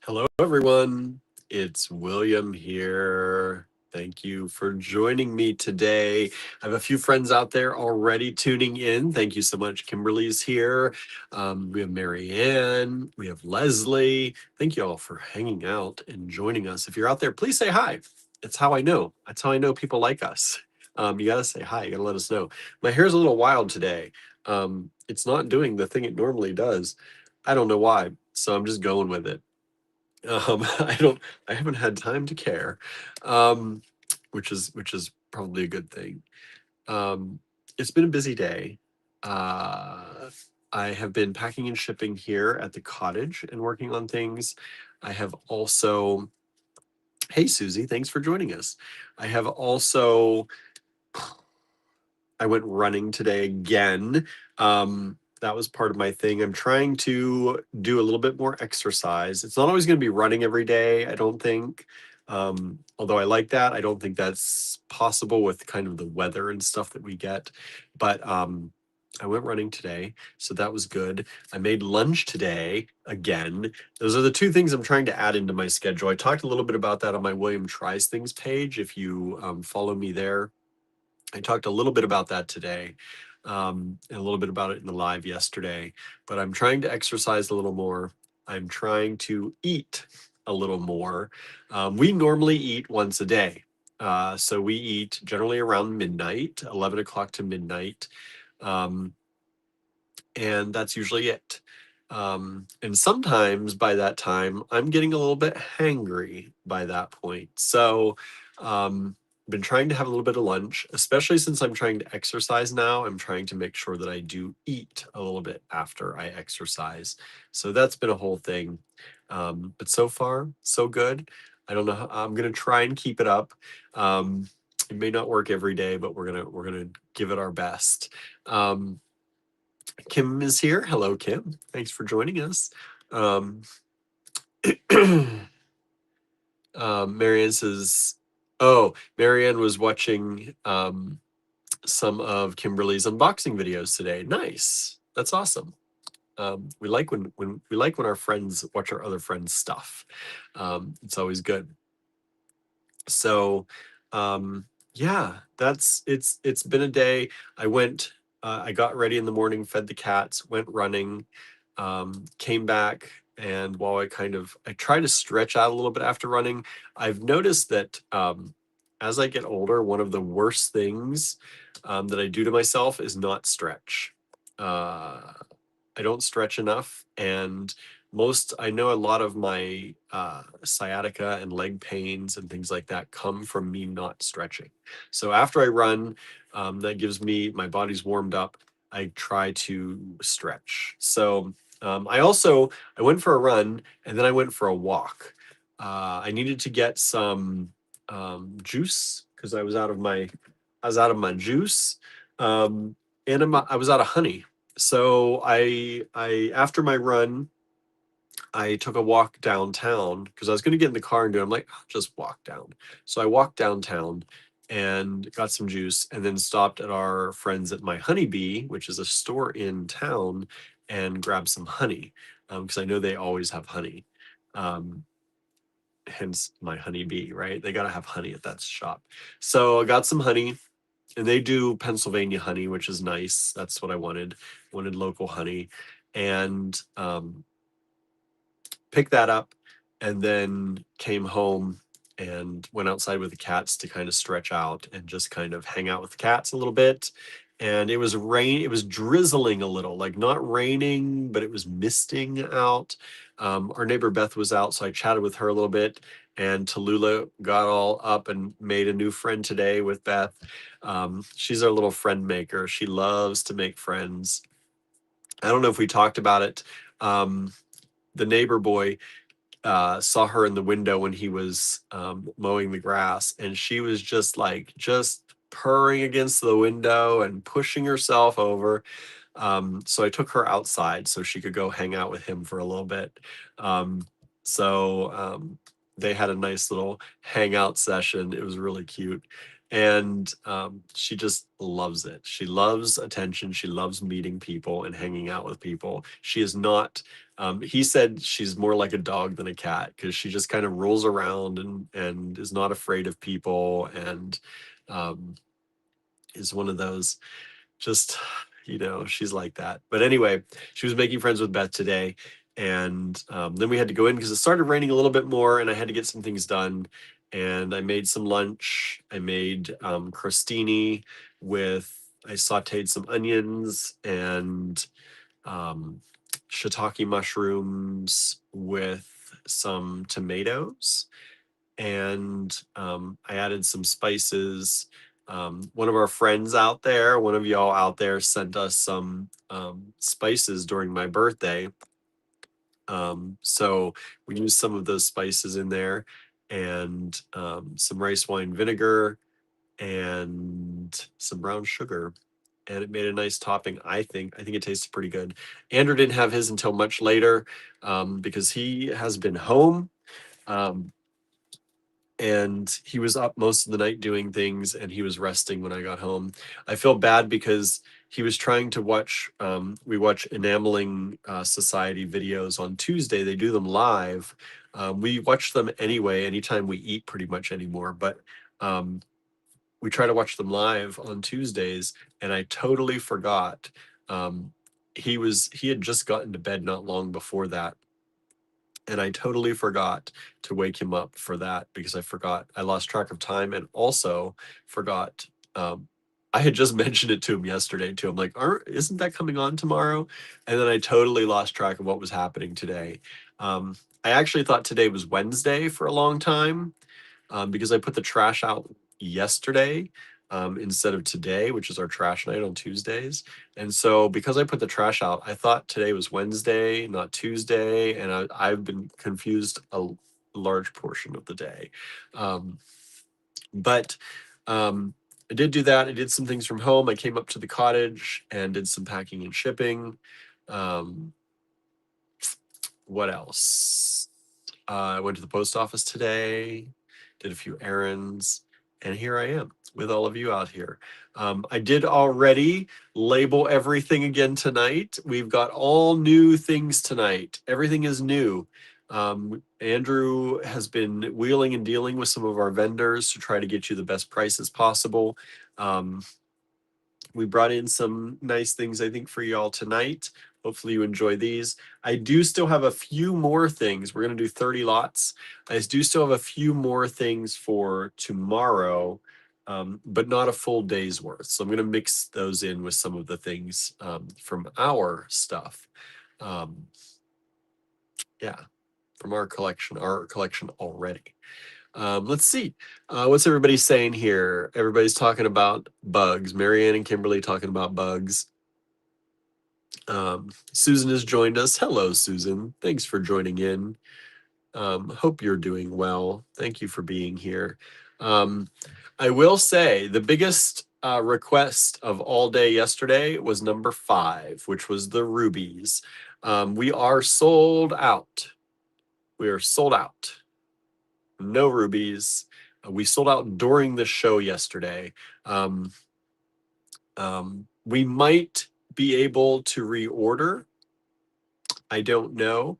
Hello, everyone. It's William here. Thank you for joining me today. I have a few friends out there already tuning in. Thank you so much. Kimberly's here. We have Marianne. We have Leslie. Thank you all for hanging out and joining us. If you're out there, please say hi. It's how I know. That's how I know people like us. You got to say hi. You got to let us know. My hair's a little wild today. It's not doing the thing it normally does. I don't know why. So I'm just going with it. I don't. I haven't had time to care, um, which is probably a good thing. Um, it's been a busy day. Uh, I have been packing and shipping here at the cottage and working on things. I have also. Hey, Susie, thanks for joining us. I have also I went running today again. That was part of my thing. I'm trying to do a little bit more exercise. It's not always going to be running every day, I don't think. Although I like that, I don't think that's possible with kind of the weather and stuff that we get. But I went running today, so that was good. I made lunch today again. Those are the two things I'm trying to add into my schedule. I talked a little bit about that on my William Tries Things page. If you follow me there, I talked a little bit about that today, and a little bit about it in the live yesterday, but I'm trying to exercise a little more. I'm trying to eat a little more. We normally eat once a day. So we eat generally around midnight, 11 o'clock to midnight. Um, and that's usually it. And sometimes by that time, I'm getting a little bit hangry by that point. So, been trying to have a little bit of lunch, especially since I'm trying to exercise now. I'm trying to make sure that I do eat a little bit after I exercise. So that's been a whole thing. But so far, so good. I don't know. I'm gonna try and keep it up. It may not work every day, but we're gonna give it our best. Um, Kim is here. Hello, Kim. Thanks for joining us. Um, Marianne says, "Oh, Marianne was watching some of Kimberly's unboxing videos today. Nice. That's awesome. We like when our friends watch our other friends' stuff. It's always good. So, yeah, it's been a day. I went. I got ready in the morning, fed the cats, went running, came back, and while I try to stretch out a little bit after running, I've noticed that as I get older, one of the worst things that I do to myself is not stretch. Uh, I don't stretch enough, and I know a lot of my sciatica and leg pains and things like that come from me not stretching. So after I run, that gives me my body's warmed up. I try to stretch. So I went for a run and then I went for a walk. I needed to get some juice because I was out of my juice, and I was out of honey. So I after my run, I took a walk downtown because I was going to get in the car and do it. I'm like, I'll just walk down. So I walked downtown and got some juice and then stopped at our friends at My Honeybee, which is a store in town, and grabbed some honey because I know they always have honey. Um, Hence My Honeybee, right? They got to have honey at that shop. So I got some honey, and they do Pennsylvania honey, which is nice. That's what I wanted. Wanted local honey, and picked that up, and then came home and went outside with the cats to kind of stretch out and just kind of hang out with the cats a little bit. And it was rain. It was drizzling a little, like not raining, but it was misting out. Our neighbor Beth was out, so I chatted with her a little bit. And Tallulah got all up and made a new friend today with Beth. She's our little friend maker. She loves to make friends. I don't know if we talked about it. The neighbor boy saw her in the window when he was mowing the grass, and she was just purring against the window and pushing herself over. So I took her outside so she could go hang out with him for a little bit. Um, so they had a nice little hangout session. It was really cute. And she just loves it. She loves attention. She loves meeting people and hanging out with people. She is not, he said she's more like a dog than a cat because she just kind of rolls around and is not afraid of people, and um, is one of those just, she's like that. But anyway, she was making friends with Beth today. And then we had to go in because it started raining a little bit more and I had to get some things done. And I made some lunch. I made crostini I sauteed some onions and um, shiitake mushrooms with some tomatoes, and I added some spices. One of our friends out there, one of y'all out there, sent us some spices during my birthday. So we used some of those spices in there, and some rice wine vinegar and some brown sugar. And it made a nice topping. I think it tasted pretty good. Andrew didn't have his until much later because he has been home. Um, and he was up most of the night doing things, and he was resting when I got home. I feel bad because he was trying to watch, we watch Enameling Society videos on Tuesday. They do them live. We watch them anyway, anytime we eat pretty much anymore, but um, we try to watch them live on Tuesdays, and I totally forgot. Um, he had just gotten to bed not long before that, and I totally forgot to wake him up for that because I lost track of time, and also forgot. Um, I had just mentioned it to him yesterday too. I'm like, isn't that coming on tomorrow? And then I totally lost track of what was happening today. I actually thought today was Wednesday for a long time, because I put the trash out yesterday instead of today, which is our trash night on Tuesdays. And so because I put the trash out, I thought today was Wednesday, not Tuesday. And I've been confused a large portion of the day. Um, but I did do that. I did some things from home. I came up to the cottage and did some packing and shipping. Um, what else? I went to the post office today, did a few errands, and here I am with all of you out here. I did already label everything again tonight. We've got all new things tonight. Everything is new. Andrew has been wheeling and dealing with some of our vendors to try to get you the best prices possible. Um, we brought in some nice things, I think, for y'all tonight. Hopefully you enjoy these. I do still have a few more things. We're going to do 30 lots. I do still have a few more things for tomorrow, but not a full day's worth. So I'm going to mix those in with some of the things from our stuff. Um, yeah, from our collection already. Let's see. What's everybody saying here? Everybody's talking about bugs. Marianne and Kimberly talking about bugs. Susan has joined us. Hello, Susan. Thanks for joining in. Hope you're doing well. Thank you for being here. I will say the biggest request of all day yesterday was number 5, which was the rubies. We are sold out. We are sold out. No rubies. We sold out during the show yesterday. We might be able to reorder. I don't know.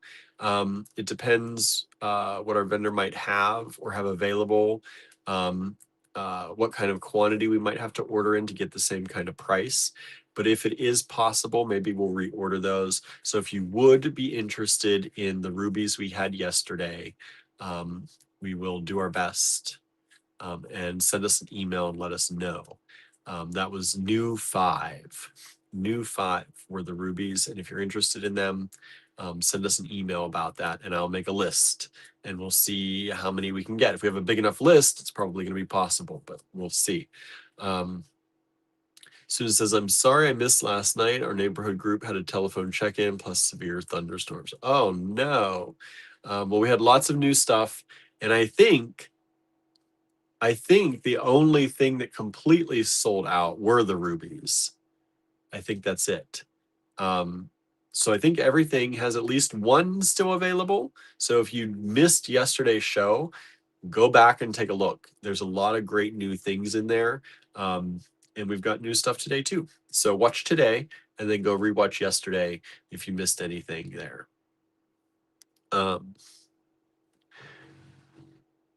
It depends what our vendor might have or have available, what kind of quantity we might have to order in to get the same kind of price. But if it is possible, maybe we'll reorder those. So if you would be interested in the rubies we had yesterday, we will do our best, and send us an email and let us know. That was new 5. New 5 were the rubies. And if you're interested in them, send us an email about that and I'll make a list and we'll see how many we can get. If we have a big enough list, it's probably going to be possible, but we'll see. Susan says, I'm sorry I missed last night. Our neighborhood group had a telephone check-in plus severe thunderstorms. Oh no. Well, we had lots of new stuff. And I think the only thing that completely sold out were the rubies. I think that's it. So I think everything has at least one still available. So if you missed yesterday's show, go back and take a look. There's a lot of great new things in there. Um, and we've got new stuff today too. So watch today and then go rewatch yesterday if you missed anything there. Um,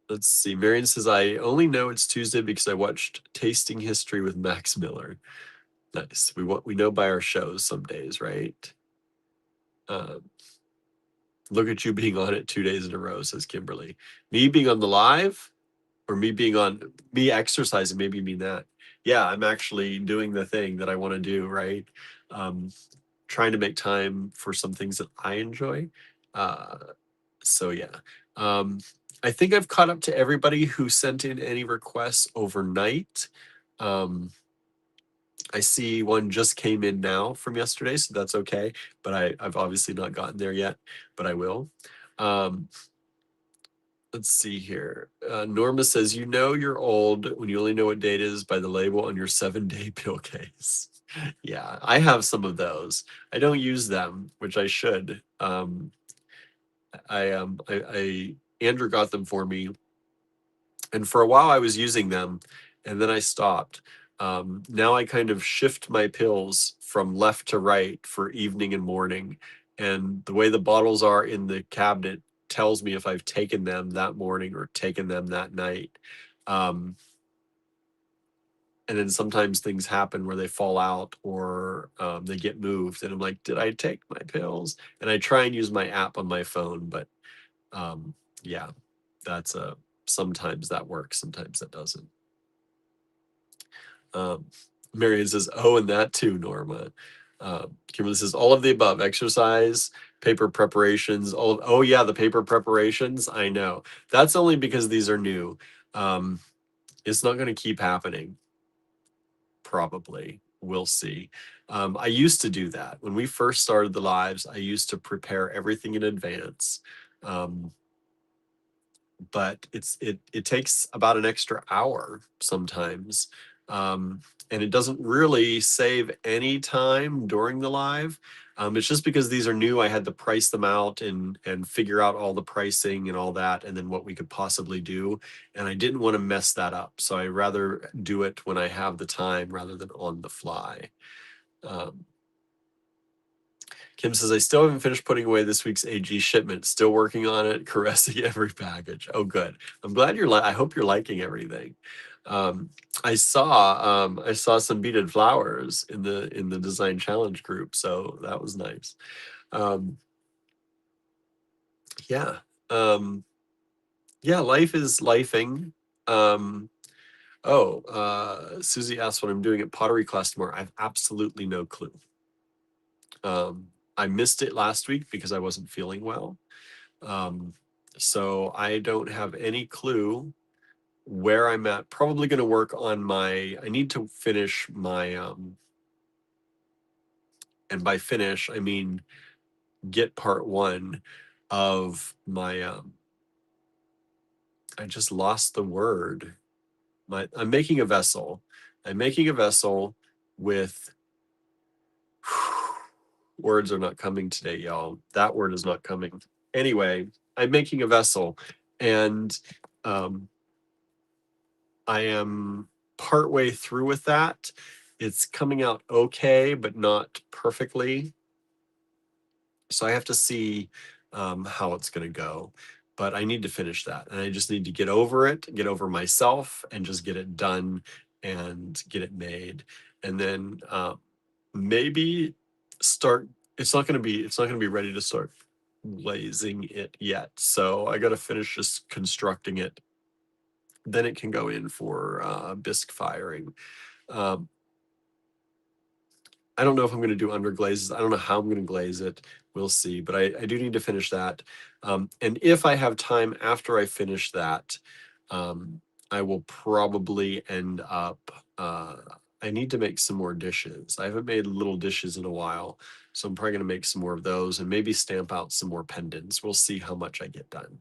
let's see. Marion says, I only know it's Tuesday because I watched Tasting History with Max Miller. Nice. We know by our shows some days, right? Look at you being on it 2 days in a row, says Kimberly. Me being on the live or me exercising, maybe you mean that. Yeah, I'm actually doing the thing that I want to do, right? Um, trying to make time for some things that I enjoy. Uh, so yeah. Um, I think I've caught up to everybody who sent in any requests overnight. Um, I see one just came in now from yesterday, so that's okay. But I've obviously not gotten there yet, but I will. Um, let's see here. Norma says, you know you're old when you only know what date is by the label on your 7-day pill case. Yeah, I have some of those. I don't use them, which I should. I Andrew got them for me, and for a while I was using them, and then I stopped. Now I kind of shift my pills from left to right for evening and morning, and the way the bottles are in the cabinet tells me if I've taken them that morning or taken them that night. Um, and then sometimes things happen where they fall out or they get moved, and I'm like, did I take my pills? And I try and use my app on my phone, but um, yeah, that's sometimes that works, sometimes that doesn't. Um, Marion says, oh, and that too, Norma. Kimberly says, all of the above: exercise, paper preparations, oh yeah, the paper preparations. I know. That's only because these are new. It's not going to keep happening. Probably. We'll see. I used to do that. When we first started the lives, I used to prepare everything in advance. Um, but it takes about an extra hour sometimes, and it doesn't really save any time during the live. It's just because these are new, I had to price them out and figure out all the pricing and all that, and then what we could possibly do, and I didn't want to mess that up, so I rather do it when I have the time rather than on the fly. um, Kim says, I still haven't finished putting away this week's AG shipment. Still working on it, caressing every package. Oh, good. I'm glad I hope you're liking everything. I saw some beaded flowers in the design challenge group, so that was nice. Yeah. Um, yeah, life is lifing. Susie asked what I'm doing at pottery class tomorrow. I have absolutely no clue. I missed it last week because I wasn't feeling well. Um, so I don't have any clue where I'm at. Probably going to work on I need to finish my, and by finish, I mean get part 1 of my, I just lost the word. I'm making a vessel. I'm making a vessel with, words are not coming today, y'all. That word is not coming. Anyway, I'm making a vessel, and I am partway through with that. It's coming out okay, but not perfectly. So I have to see how it's going to go. But I need to finish that. And I just need to get over it, get over myself, and just get it done and get it made. And then maybe start. It's not going to be ready to start glazing it yet. So I got to finish just constructing it. Then it can go in for bisque firing. Um, I don't know if I'm going to do under glazes. I don't know how I'm going to glaze it. We'll see. But I do need to finish that. And if I have time after I finish that, I will probably end up. I need to make some more dishes. I haven't made little dishes in a while. So I'm probably going to make some more of those and maybe stamp out some more pendants. We'll see how much I get done.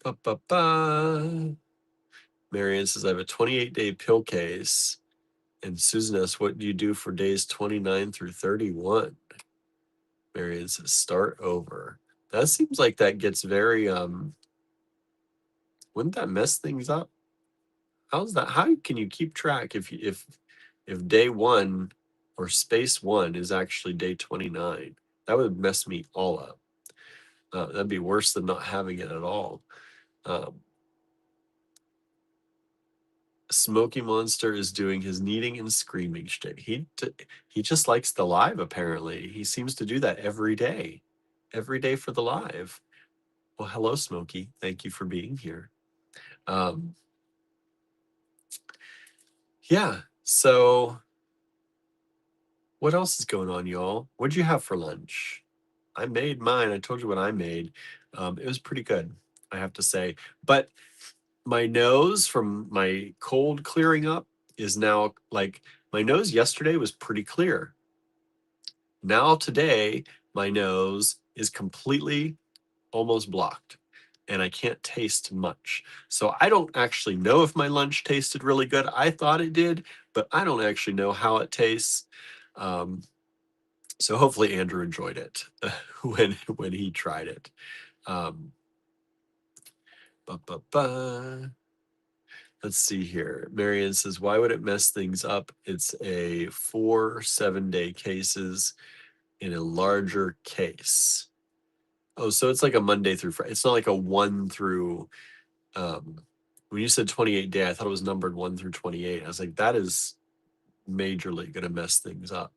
Ba, ba, ba. Marianne says, I have a 28-day pill case. And Susan asks, what do you do for days 29 through 31? Marianne says, start over. That seems like that gets very, wouldn't that mess things up? How's that? How can you keep track if day one or space one is actually day 29? That would mess me all up. That'd be worse than not having it at all. Um, Smoky Monster is doing his kneading and screaming shtick. He just likes the live. Apparently, he seems to do that every day for the live. Well, hello, Smoky. Thank you for being here. Um, yeah. So, what else is going on, y'all? What'd you have for lunch? I made mine. I told you what I made. It was pretty good, I have to say. But my nose from my cold clearing up is now like my nose yesterday was pretty clear. Now today, my nose is completely almost blocked and I can't taste much. So I don't actually know if my lunch tasted really good. I thought it did, but I don't actually know how it tastes. Um, so hopefully Andrew enjoyed it when he tried it. Um, ba, ba, ba. Let's see here. Marianne says, why would it mess things up? It's a 4 7-day cases in a larger case. Oh, so it's like a Monday through Friday. It's not like a 1 through, when you said 28 day, I thought it was numbered 1 through 28. I was like, that is majorly going to mess things up.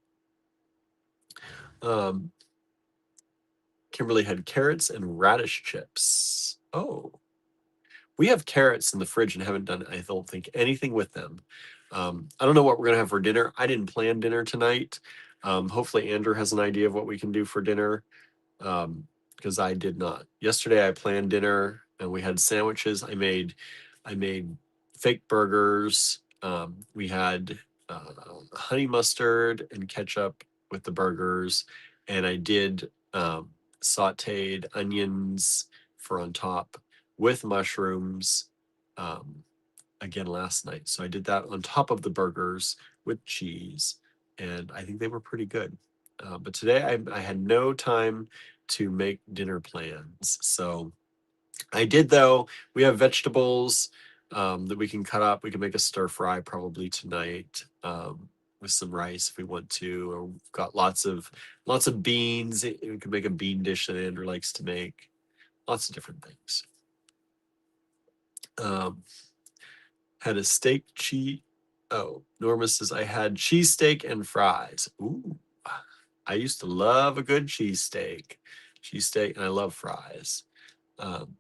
Kimberly had carrots and radish chips. Oh, we have carrots in the fridge and haven't done, I don't think, anything with them. I don't know what we're going to have for dinner. I didn't plan dinner tonight. Hopefully Andrew has an idea of what we can do for dinner, because I did not. Yesterday I planned dinner and we had sandwiches. I made fake burgers. We had honey mustard and ketchup with the burgers, and I did sauteed onions for on top with mushrooms again last night. So I did that on top of the burgers with cheese, and I think they were pretty good. But today I had no time to make dinner plans. So I did, though. We have vegetables that we can cut up. We can make a stir fry probably tonight with some rice if we want to. Or we've got lots of beans. We can make a bean dish that Andrew likes to make. Lots of different things. Had a steak cheese. Oh, Norma says I had cheesesteak and fries. Ooh, I used to love a good cheesesteak. And I love fries. Um,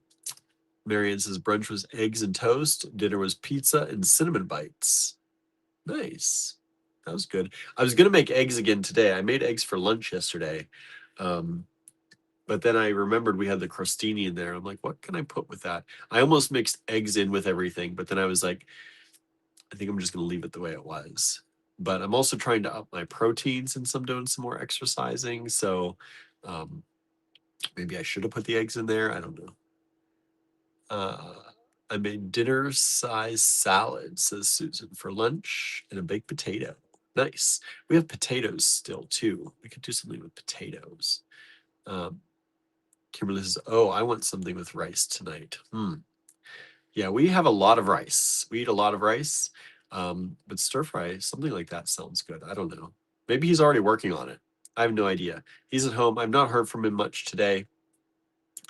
Marianne says brunch was eggs and toast. Dinner was pizza and cinnamon bites. Nice. That was good. I was gonna make eggs again today. I made eggs for lunch yesterday. But then I remembered we had the crostini in there. I'm like, what can I put with that? I almost mixed eggs in with everything, but then I was like, I think I'm just gonna leave it the way it was. But I'm also trying to up my protein since I'm doing some more exercising. So um, maybe I should have put the eggs in there. I don't know. I made dinner size salad, says Susan, for lunch and a baked potato. Nice. We have potatoes still too. We could do something with potatoes. Um, Kimberly says, oh, I want something with rice tonight. Yeah, we have a lot of rice. We eat a lot of rice. But stir fry, something like that sounds good. I don't know. Maybe he's already working on it. I have no idea. He's at home. I've not heard from him much today.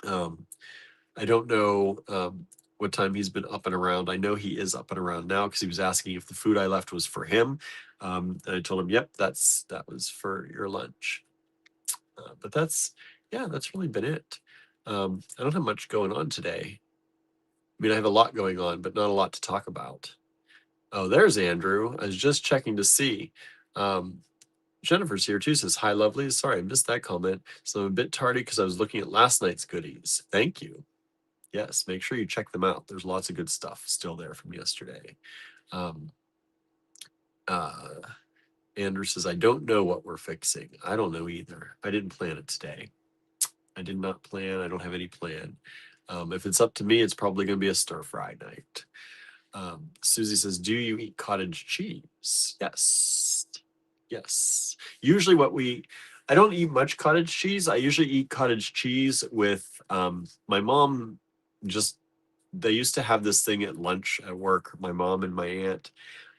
I don't know what time he's been up and around. I know he is up and around now because he was asking if the food I left was for him. And I told him, yep, that was for your lunch. But that's really been it. I don't have much going on today. I mean, I have a lot going on, but not a lot to talk about. Oh, there's Andrew. I was just checking to see. Jennifer's here too, says, hi, lovely. Sorry, I missed that comment. So I'm a bit tardy because I was looking at last night's goodies. Thank you. Yes, make sure you check them out. There's lots of good stuff still there from yesterday. Um, Andrew says, I don't know what we're fixing. I don't know either. I didn't plan it today. I did not plan. I don't have any plan. If it's up to me, it's probably going to be a stir fry night. Susie says, do you eat cottage cheese? Yes. Yes. Usually I don't eat much cottage cheese. I usually eat cottage cheese with my mom. Just they used to have this thing at lunch at work, my mom and my aunt.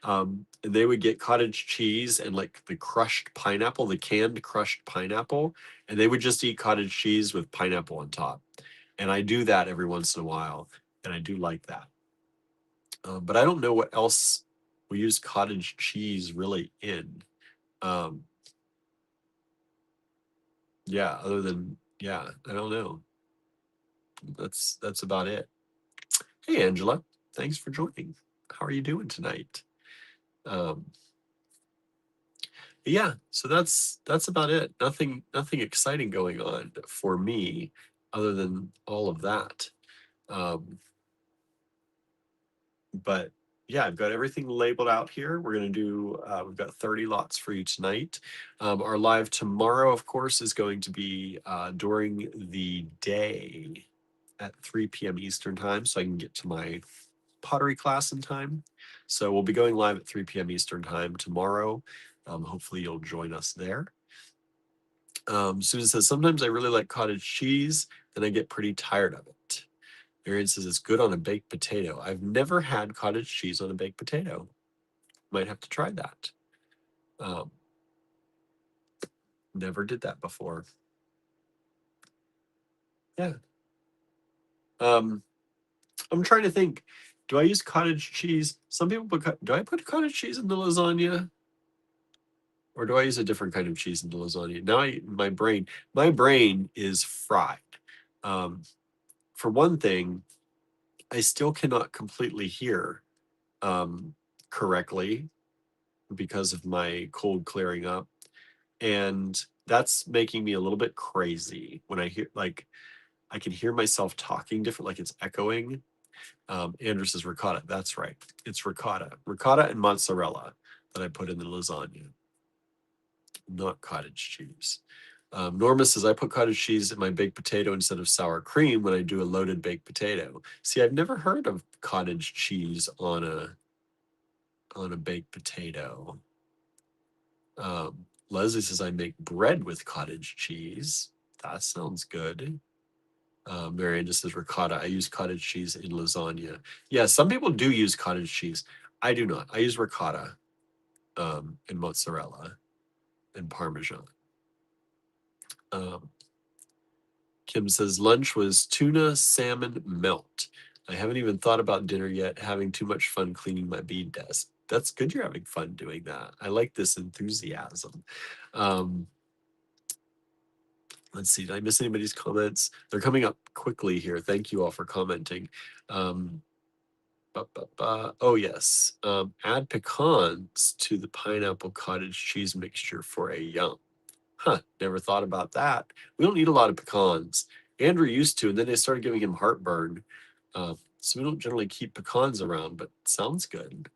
And they would get cottage cheese and like the crushed pineapple, the canned crushed pineapple, and they would just eat cottage cheese with pineapple on top. And I do that every once in a while, and I do like that. But I don't know what else we use cottage cheese really in. Um, yeah, other than yeah, I don't know. That's about it. Hey, Angela, thanks for joining. How are you doing tonight? Um, yeah, so that's about it. Nothing exciting going on for me other than all of that. Um, but yeah, I've got everything labeled out here. We're gonna do. We've got 30 lots for you tonight. Our live tomorrow, of course, is going to be during the day at 3 p.m. Eastern time, so I can get to my pottery class in time. So we'll be going live at 3 p.m. Eastern time tomorrow. Hopefully you'll join us there. Susan says, sometimes I really like cottage cheese, then I get pretty tired of it. Marion says, it's good on a baked potato. I've never had cottage cheese on a baked potato. Might have to try that. Um, Never did that before. Yeah. I'm trying to think. Do I use cottage cheese? Some people put, do I put cottage cheese in the lasagna? Or do I use a different kind of cheese in the lasagna? Now my brain is fried. Um, for one thing, I still cannot completely hear correctly because of my cold clearing up. And that's making me a little bit crazy when I hear, like, I can hear myself talking different, like it's echoing. Andrew says ricotta. That's right. It's ricotta and mozzarella that I put in the lasagna, not cottage cheese. Norma says, I put cottage cheese in my baked potato instead of sour cream when I do a loaded baked potato. See, I've never heard of cottage cheese on a baked potato. Leslie says, I make bread with cottage cheese. That sounds good. Marianne just says ricotta. I use cottage cheese in lasagna. Yeah, some people do use cottage cheese. I do not. I use ricotta and mozzarella and parmesan. Um, Kim says lunch was tuna salmon melt. I haven't even thought about dinner yet, having too much fun cleaning my bead desk. That's good you're having fun doing that. I like this enthusiasm. Um, let's see, did I miss anybody's comments? They're coming up quickly here. Thank you all for commenting. Oh, yes. Add pecans to the pineapple cottage cheese mixture for a yum. Huh, never thought about that. We don't eat a lot of pecans. Andrew used to, and then they started giving him heartburn. So we don't generally keep pecans around, but sounds good.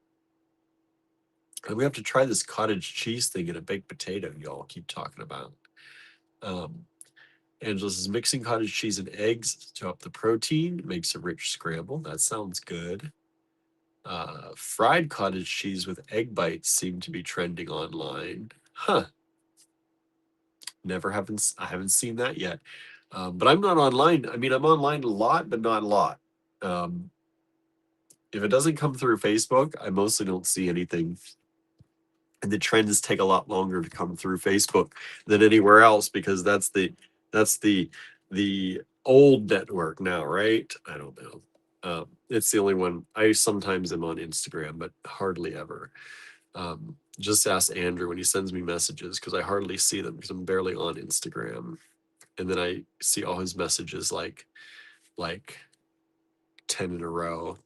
And we have to try this cottage cheese thing in a baked potato y'all keep talking about. Angela says mixing cottage cheese and eggs to up the protein makes a rich scramble. That sounds good. Fried cottage cheese with egg bites seem to be trending online. Huh. I haven't seen that yet. But I'm not online. I mean, I'm online a lot, but not a lot. If it doesn't come through Facebook, I mostly don't see anything. And the trends take a lot longer to come through Facebook than anywhere else because that's the old network now, right? I don't know. It's the only one. I sometimes am on Instagram, but hardly ever. Just ask Andrew when he sends me messages because I hardly see them because I'm barely on Instagram. And then I see all his messages like 10 in a row,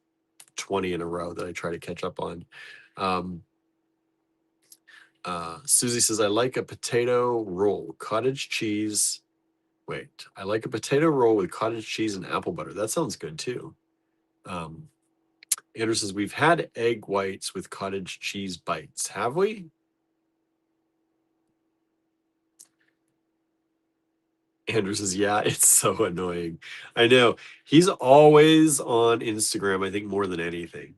20 in a row that I try to catch up on. Susie says, I like a potato roll, cottage cheese. Wait, I like a potato roll with cottage cheese and apple butter. That sounds good too. Andrew says, we've had egg whites with cottage cheese bites. Have we? Andrew says, yeah, it's so annoying. I know. He's always on Instagram, I think, more than anything.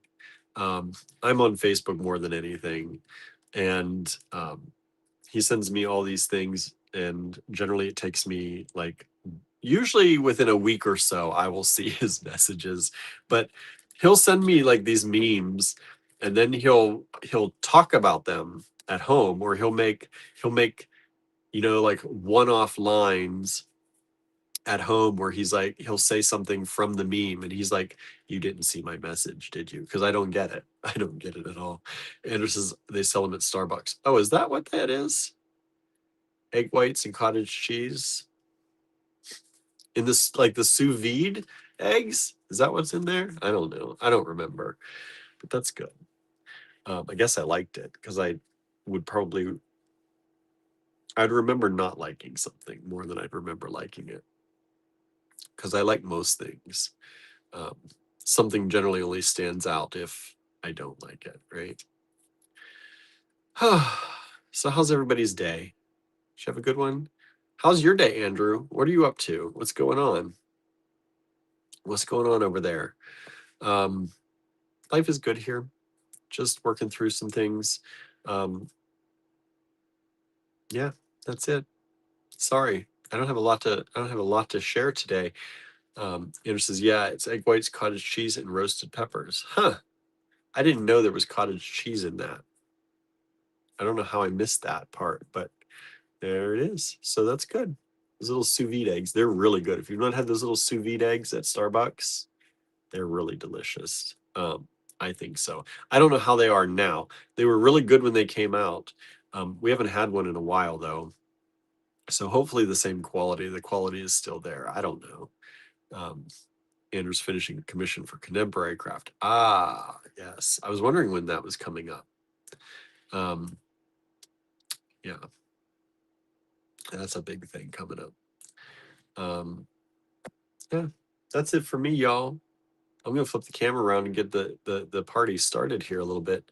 I'm on Facebook more than anything. And he sends me all these things. and generally it takes me like usually within a week or so I will see his messages. But he'll send me like these memes, and then he'll talk about them at home, or he'll make like one-off lines at home where he's like he'll say something from the meme and he's like, you didn't see my message, did you? Because I don't get it. I don't get it at all. Andrew says they sell them at Starbucks. Oh, is that what that is? Egg whites and cottage cheese in this, like the sous vide eggs? Is that what's in there? I don't know. I don't remember, but that's good. I guess I liked it because would probably I'd remember not liking something more than I'd remember liking it, because I like most things. Um, Something generally only stands out if I don't like it, right? So how's everybody's day? Did you have a good one? How's your day, Andrew? What are you up to? What's going on? What's going on over there? Um, Life is good here. Just working through some things. Um, yeah, that's it. Sorry, I don't have a lot to share today. Andrew says, yeah, it's egg whites, cottage cheese, and roasted peppers. Huh. I didn't know there was cottage cheese in that. I don't know how I missed that part, but there it is. So that's good. Those little sous vide eggs, they're really good. If you've not had those little sous vide eggs at Starbucks, they're really delicious. I think so. I don't know how they are now. They were really good when they came out. We haven't had one in a while though. So hopefully the same quality. The quality is still there. I don't know. Um, Andrew's finishing a commission for contemporary craft. Ah, yes. I was wondering when that was coming up. Um, yeah, that's a big thing coming up. Yeah, that's it for me, y'all. I'm gonna flip the camera around and get the party started here a little bit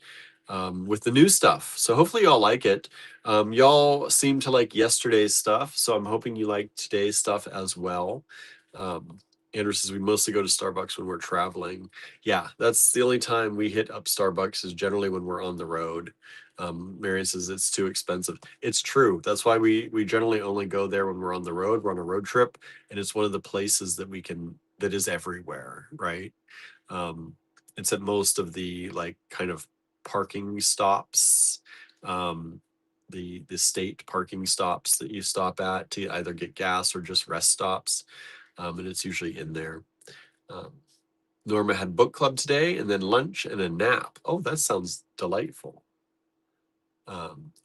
with the new stuff. So hopefully y'all like it. Y'all seem to like yesterday's stuff, so I'm hoping you like today's stuff as well. Um, Andrew says we mostly go to Starbucks when we're traveling. Yeah, that's the only time we hit up Starbucks is generally when we're on the road. Marion says it's too expensive. It's true. That's why we generally only go there when we're on the road. We're on a road trip, and it's one of the places that is everywhere, right? Um, it's at most of the like kind of parking stops, um, the state parking stops that you stop at to either get gas or just rest stops, and it's usually in there. Um, Norma had book club today, and then lunch and a nap. Oh, that sounds delightful.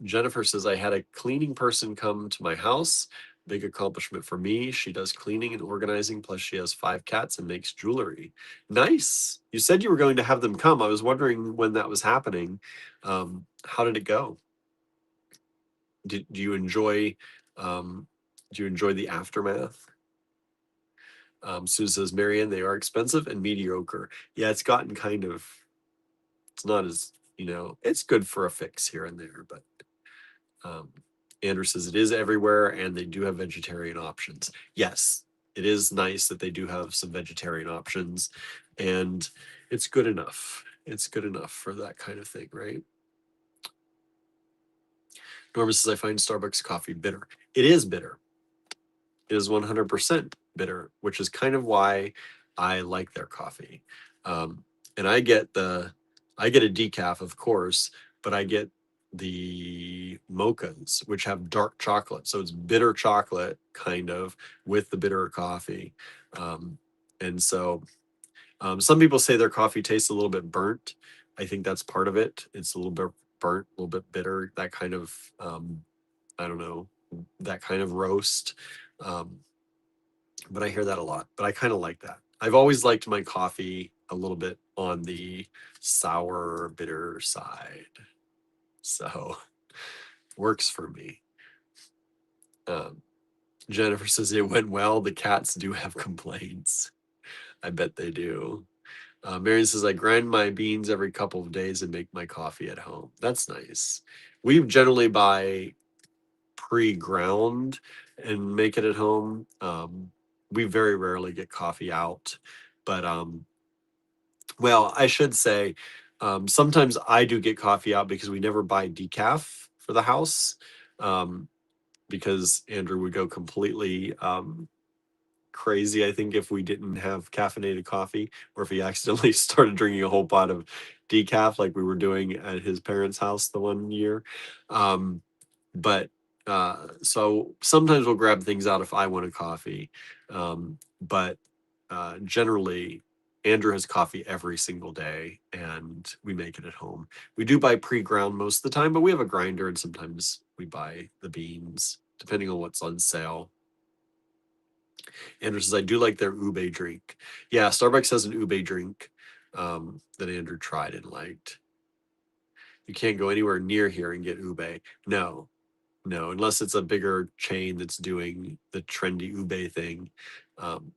Jennifer says, I had a cleaning person come to my house. Big accomplishment for me. She does cleaning and organizing, plus she has 5 cats and makes jewelry. Nice. You said you were going to have them come. I was wondering when that was happening. How did it go? Do you enjoy the aftermath? Sue says, Marianne, they are expensive and mediocre. Yeah, it's gotten it's not as, it's good for a fix here and there, but Um, Andrew says it is everywhere and they do have vegetarian options. Yes, it is nice that they do have some vegetarian options, and it's good enough. It's good enough for that kind of thing, right? Norma says, I find Starbucks coffee bitter. It is bitter. It is 100% bitter, which is kind of why I like their coffee. Um, and I get a decaf, of course, but I get the mochas, which have dark chocolate. So it's bitter chocolate, kind of, with the bitter coffee. Um, and so some people say their coffee tastes a little bit burnt. I think that's part of it. It's a little bit burnt, a little bit bitter, that kind of, I don't know, that kind of roast. Um, but I hear that a lot. But I kind of like that. I've always liked my coffee a little bit on the sour, bitter side. So works for me. Um, Jennifer says it went well. The cats do have complaints. I bet they do. Marion says I grind my beans every couple of days and make my coffee at home. That's nice. We generally buy pre-ground and make it at home. We very rarely get coffee out, but well, I should say sometimes I do get coffee out because we never buy decaf for the house. Um, because Andrew would go completely crazy, I think, if we didn't have caffeinated coffee, or if he accidentally started drinking a whole pot of decaf like we were doing at his parents' house the one year. Um, but so sometimes we'll grab things out if I want a coffee. But generally, Andrew has coffee every single day, and we make it at home. We do buy pre-ground most of the time, but we have a grinder, and sometimes we buy the beans, depending on what's on sale. Andrew says, I do like their ube drink. Yeah, Starbucks has an ube drink that Andrew tried and liked. You can't go anywhere near here and get ube. No, no, unless it's a bigger chain that's doing the trendy ube thing.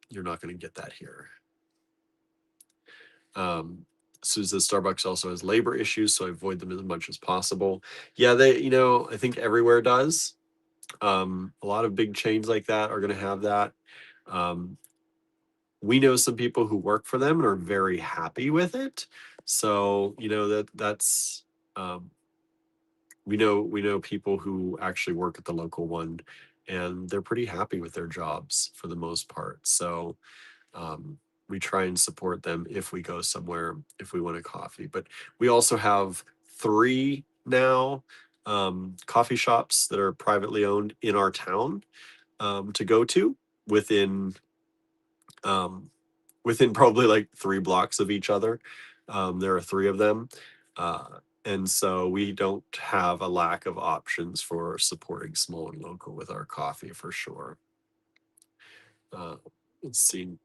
You're not going to get that here. Susan, Starbucks also has labor issues, so I avoid them as much as possible. Yeah, I think everywhere does. A lot of big chains like that are going to have that. We know some people who work for them and are very happy with it. So, that's we know people who actually work at the local one, and they're pretty happy with their jobs for the most part. So, we try and support them if we go somewhere, if we want a coffee. But we also have 3 now coffee shops that are privately owned in our town to go to within um, within probably like 3 blocks of each other. There are 3 of them. And so we don't have a lack of options for supporting small and local with our coffee for sure. Let's see.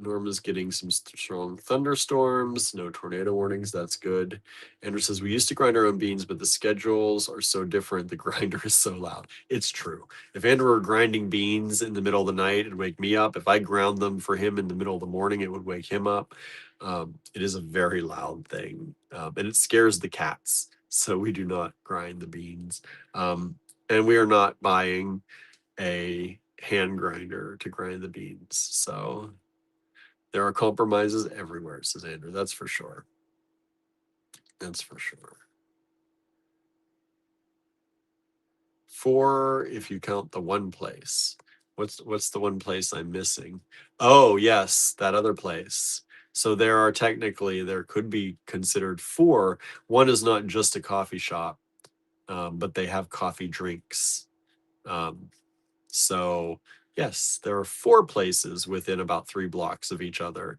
Norma's getting some strong thunderstorms, no tornado warnings. That's good. Andrew says, we used to grind our own beans, but the schedules are so different. The grinder is so loud. It's true. If Andrew were grinding beans in the middle of the night, it'd wake me up. If I ground them for him in the middle of the morning, it would wake him up. It is a very loud thing, and it scares the cats. So we do not grind the beans. And we are not buying a hand grinder to grind the beans. So there are compromises everywhere, says Andrew. That's for sure. That's for sure. 4 if you count the one place. What's the one place I'm missing? Oh, yes, that other place. So there could be considered 4. One is not just a coffee shop, but they have coffee drinks. So yes, there are 4 places within about 3 blocks of each other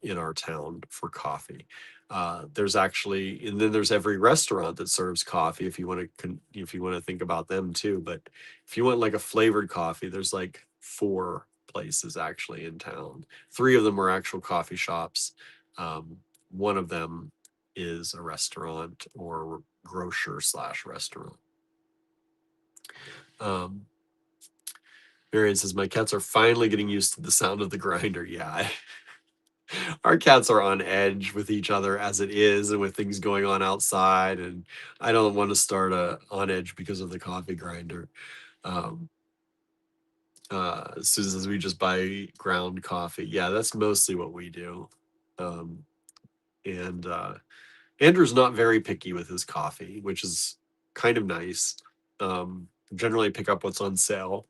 in our town for coffee. And then there's every restaurant that serves coffee if you want to think about them too. But if you want like a flavored coffee, there's like 4 places actually in town. 3 of them are actual coffee shops. One of them is a restaurant or grocer/restaurant. Marion says, my cats are finally getting used to the sound of the grinder. Yeah, our cats are on edge with each other as it is, and with things going on outside. And I don't want to start on edge because of the coffee grinder. Um, Susan says we just buy ground coffee. Yeah, that's mostly what we do. And Andrew's not very picky with his coffee, which is kind of nice. Generally pick up what's on sale,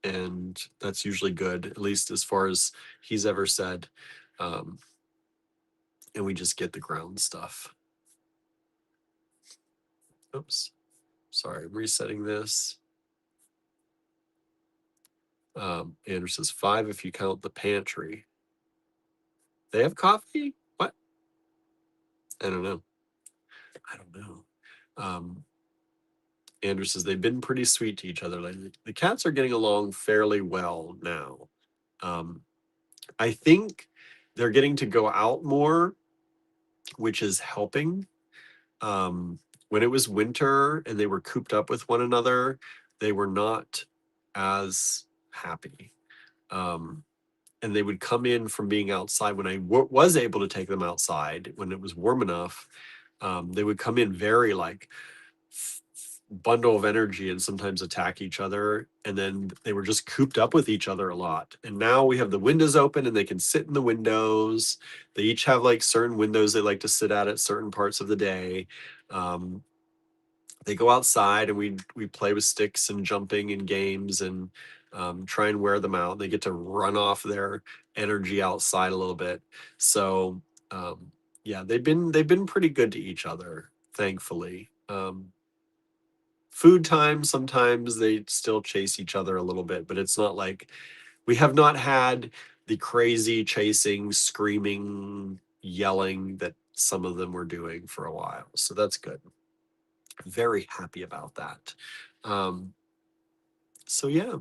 and that's usually good, at least as far as he's ever said. And we just get the ground stuff. Oops. Sorry, I'm resetting this. Andrew says 5 if you count the pantry. They have coffee? What? I don't know. Andrew says they've been pretty sweet to each other lately. The cats are getting along fairly well now. I think they're getting to go out more, which is helping. When it was winter and they were cooped up with one another, they were not as happy. And they would come in from being outside when I was able to take them outside when it was warm enough. They would come in very like bundle of energy and sometimes attack each other. And then they were just cooped up with each other a lot. And now we have the windows open and they can sit in the windows. They each have like certain windows they like to sit at certain parts of the day. they go outside and we play with sticks and jumping and games and try and wear them out. They get to run off their energy outside a little bit. So yeah, they've been pretty good to each other, thankfully. Food time, sometimes they still chase each other a little bit, but it's not like we have not had the crazy chasing, screaming, yelling that some of them were doing for a while. So that's good. Very happy about that. Um, so yeah,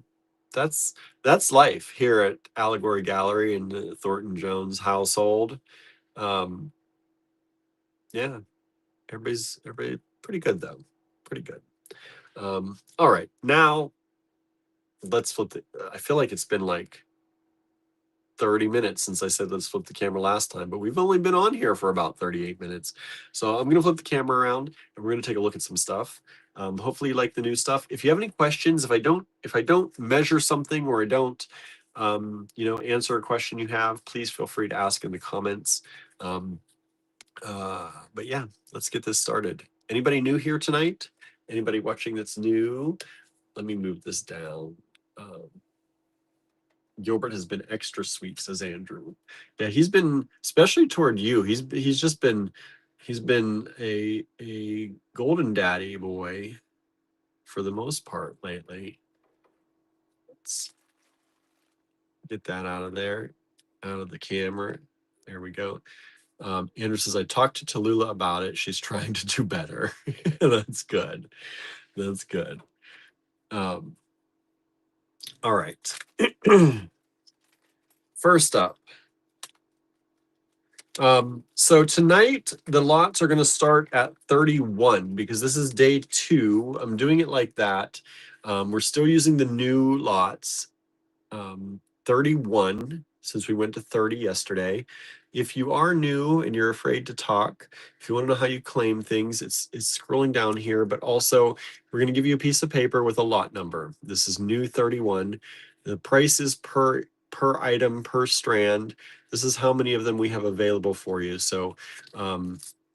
that's that's life here at Allegory Gallery in the Thornton Jones household. Um, yeah, everybody pretty good though, pretty good. All right, now let's flip the. I feel like it's been like 30 minutes since I said let's flip the camera last time, but we've only been on here for about 38 minutes. So I'm going to flip the camera around and we're going to take a look at some stuff. Hopefully you like the new stuff. If you have any questions, if I don't measure something or I don't, answer a question you have, please feel free to ask in the comments. Um, but yeah, let's get this started. Anybody new here tonight? Anybody watching that's new? Let me move this down. Um, Gilbert has been extra sweet, says Andrew. Yeah, he's been, especially toward you. He's been a golden daddy boy for the most part lately. Let's get that out of there, out of the camera. There we go. Andrew says, I talked to Tallulah about it. She's trying to do better. That's good. That's good. All right. First up, so tonight the lots are going to start at 31 because this is day 2. I'm doing it like that. We're still using the new lots. 31 since we went to 30 yesterday. If you are new and you're afraid to talk, if you want to know how you claim things, it's scrolling down here, but also we're going to give you a piece of paper with a lot number. This is new 31. The price is per item per strand. This is how many of them we have available for you. So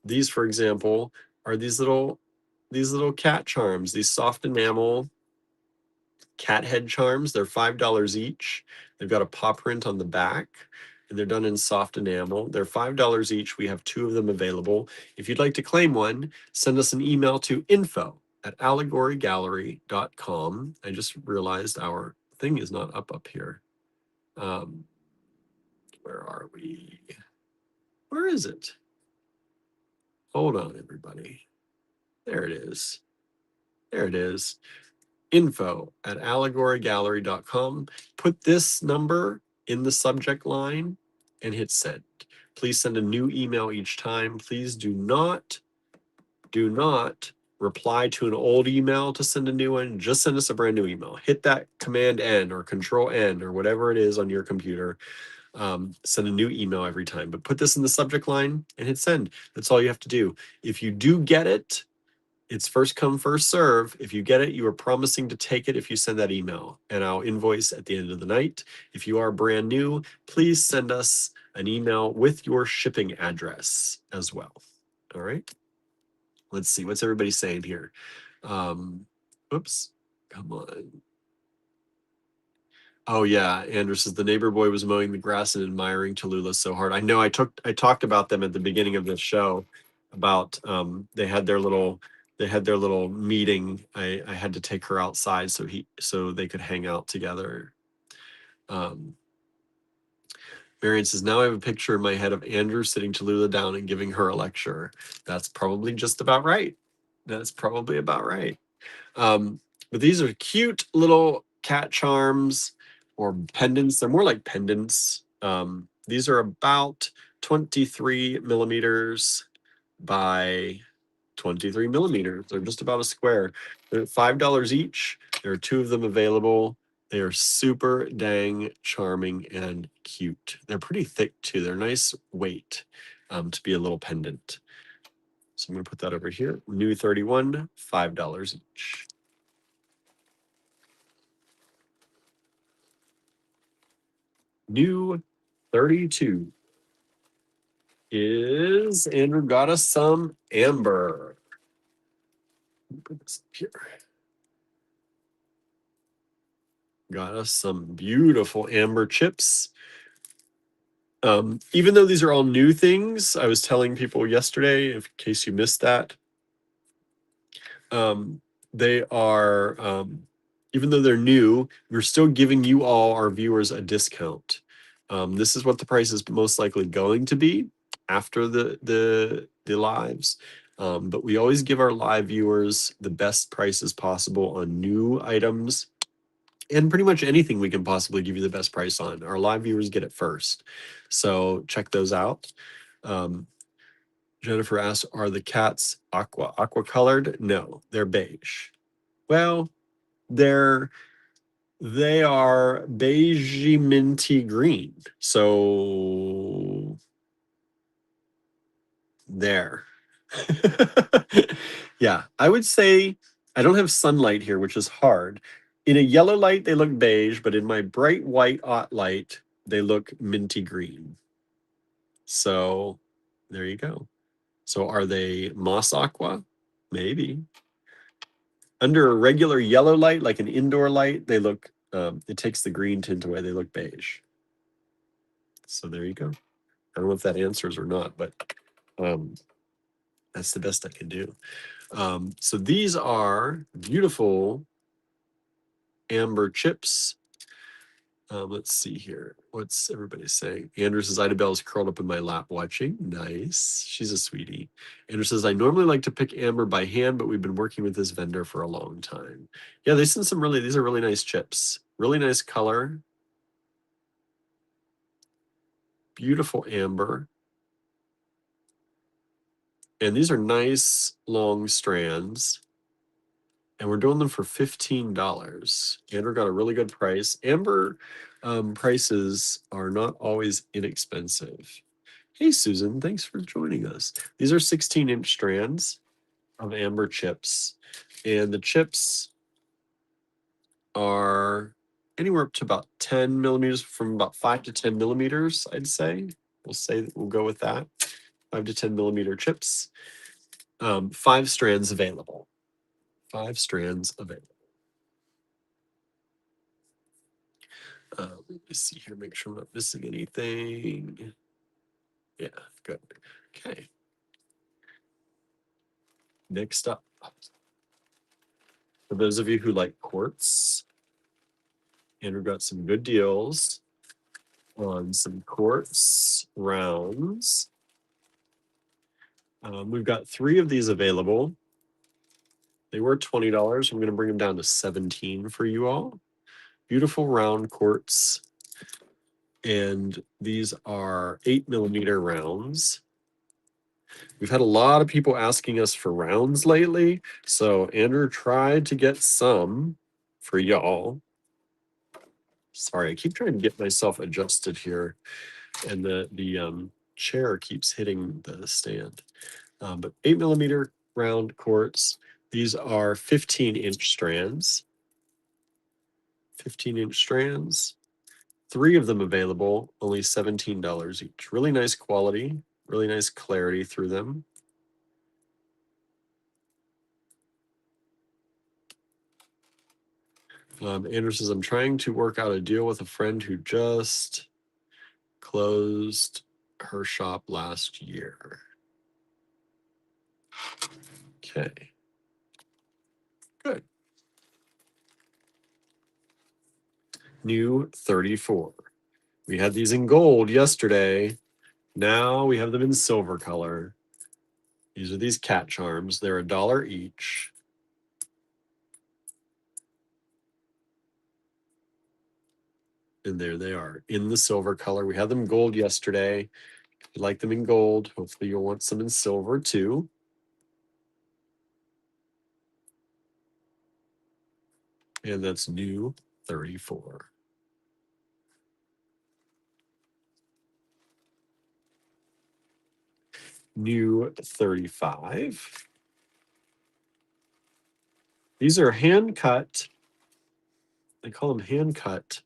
these, for example, are these little cat charms, these soft enamel cat head charms. They're $5 each. They've got a paw print on the back and they're done in soft enamel. They're $5 each. We have 2 of them available. If you'd like to claim one, send us an email to info@allegorygallery.com. I just realized our thing is not up here. Where are we? Where is it? Hold on, everybody. There it is. There it is. info@allegorygallery.com. Put this number in the subject line and hit send. Please send a new email each time. Please do not reply to an old email to send a new one. Just send us a brand new email. Hit that Command N or Control N or whatever it is on your computer. Send a new email every time. But put this in the subject line and hit send. That's all you have to do. If you do get it, it's first come, first serve. If you get it, you are promising to take it if you send that email, and I'll invoice at the end of the night. If you are brand new, please send us an email with your shipping address as well. All right. Let's see. What's everybody saying here? Oops. Come on. Oh yeah, Andrew says the neighbor boy was mowing the grass and admiring Tallulah so hard. I know I talked about them at the beginning of the show about they had their little meeting. I had to take her outside so they could hang out together. Marion says, now I have a picture in my head of Andrew sitting Tallulah down and giving her a lecture. That's probably just about right. That's probably about right. But these are cute little cat charms or pendants. They're more like pendants. These are about 23 millimeters by 23 millimeters. They're just about a square. They're $5 each. There are 2 of them available. They are super dang charming and cute. They're pretty thick too. They're nice weight to be a little pendant. So I'm going to put that over here. New 31, $5 each. New 32 is Andrew got us some amber. Put this up here. Got us some beautiful amber chips. Even though these are all new things, I was telling people yesterday, in case you missed that, they are, even though they're new, we're still giving you all, our viewers, a discount. This is what the price is most likely going to be after the lives. But we always give our live viewers the best prices possible on new items, and pretty much anything we can possibly give you the best price on. Our live viewers get it first. So check those out. Jennifer asks, are the cats aqua colored? No, they're beige. Well, they are beigey minty green. So there. Yeah, I would say I don't have sunlight here, which is hard. In a yellow light, they look beige, but in my bright white light, they look minty green. So there you go. So are they moss aqua? Maybe. Under a regular yellow light, like an indoor light, they look, it takes the green tint away. They look beige. So there you go. I don't know if that answers or not, but that's the best I can do. So these are beautiful amber chips. Let's see here. What's everybody saying? Andrew says, Ida Bell is curled up in my lap watching. Nice. She's a sweetie. Andrew says, I normally like to pick amber by hand, but we've been working with this vendor for a long time. Yeah, they sent some these are really nice chips. Really nice color. Beautiful amber. And these are nice long strands. And we're doing them for $15. Amber got a really good price. Amber prices are not always inexpensive. Hey, Susan, thanks for joining us. These are 16-inch strands of amber chips. And the chips are anywhere up to about 10 millimeters, from about 5 to 10 millimeters, I'd say. We'll go with that. 5 to 10 millimeter chips. 5 strands available. 5 strands available. Let me see here, make sure I'm not missing anything. Yeah, good. Okay. Next up, for those of you who like quartz, Andrew got some good deals on some quartz rounds. We've got 3 of these available. They were $20. I'm going to bring them down to $17 for you all. Beautiful round quartz. And these are 8 millimeter rounds. We've had a lot of people asking us for rounds lately. So Andrew tried to get some for y'all. Sorry, I keep trying to get myself adjusted here. And the chair keeps hitting the stand. But 8 millimeter round quartz. These are 15-inch strands. 15-inch strands. 3 of them available, only $17 each. Really nice quality, really nice clarity through them. Andrew says, I'm trying to work out a deal with a friend who just closed her shop last year. Okay. Good. New 34. We had these in gold yesterday. Now we have them in silver color. These are these cat charms. They're $1 each. And there they are in the silver color. We had them gold yesterday. If you like them in gold, hopefully you'll want some in silver too. And that's new 34. New 35. These are hand cut. They call them hand cut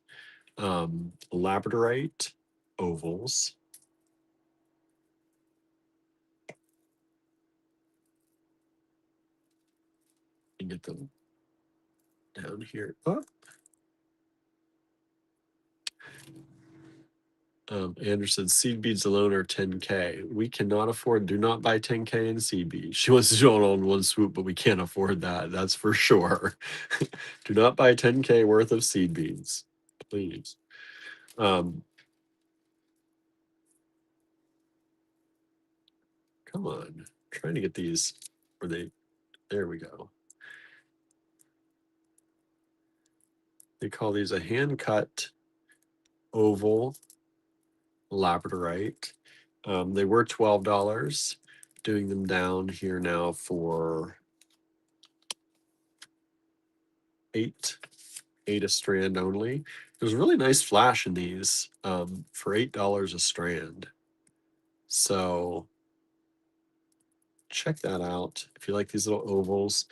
labradorite ovals. and get them down here. Oh. Andrew said seed beads alone are 10K. We cannot afford, do not buy 10K in seed beads. She wants to do it all in one swoop, but we can't afford that. That's for sure. Do not buy 10K worth of seed beads, please. Come on. I'm trying to get these where there we go. They call these a hand cut oval labradorite. They were $12. Doing them down here now for $8 a strand only. There's a really nice flash in these for $8 a strand. So check that out if you like these little ovals.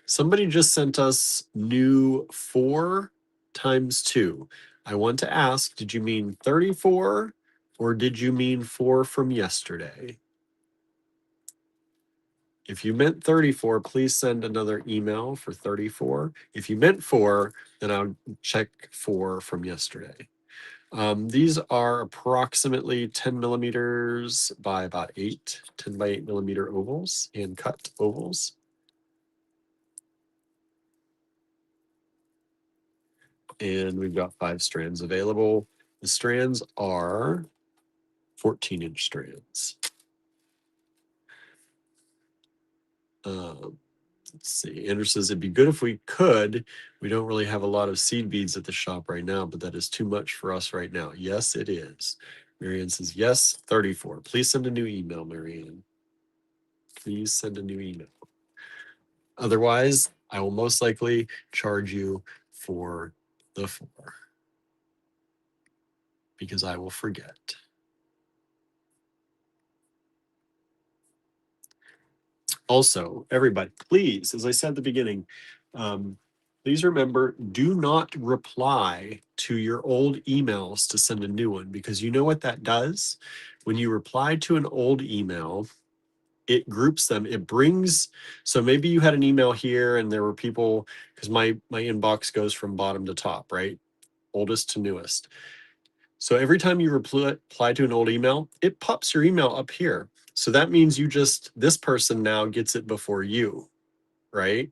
Somebody just sent us new 4x2. I want to ask, did you mean 34 or did you mean 4 from yesterday? If you meant 34, please send another email for 34. If you meant 4, then I'll check 4 from yesterday. These are approximately 10 millimeters by about 10 by 8 millimeter ovals, hand cut ovals. And we've got 5 strands available. The strands are 14-inch strands. Let's see. Andrew says it'd be good if we could. We don't really have a lot of seed beads at the shop right now, but that is too much for us right now. Yes, it is. Marianne says, yes, 34. Please send a new email, Marianne. Please send a new email. Otherwise, I will most likely charge you for the 4 because I will forget. Also, everybody, please, as I said at the beginning, please remember, do not reply to your old emails to send a new one, because you know what that does? When you reply to an old email, it groups them. It brings, so maybe you had an email here and there were people, because my inbox goes from bottom to top, right? Oldest to newest. So every time you reply to an old email, it pops your email up here. So that means this person now gets it before you, right?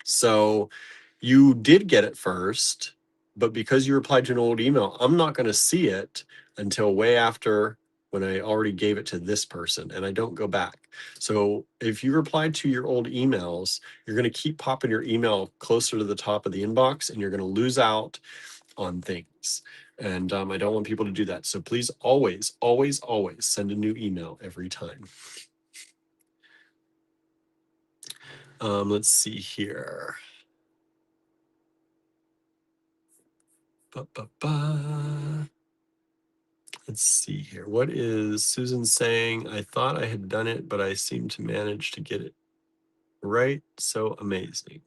So you did get it first, but because you replied to an old email, I'm not going to see it until way after when I already gave it to this person and I don't go back. So if you replied to your old emails, you're going to keep popping your email closer to the top of the inbox and you're going to lose out on things. And I don't want people to do that. So please always, always, always send a new email every time. Let's see here. Let's see here. What is Susan saying? I thought I had done it, but I seem to manage to get it right. So amazing.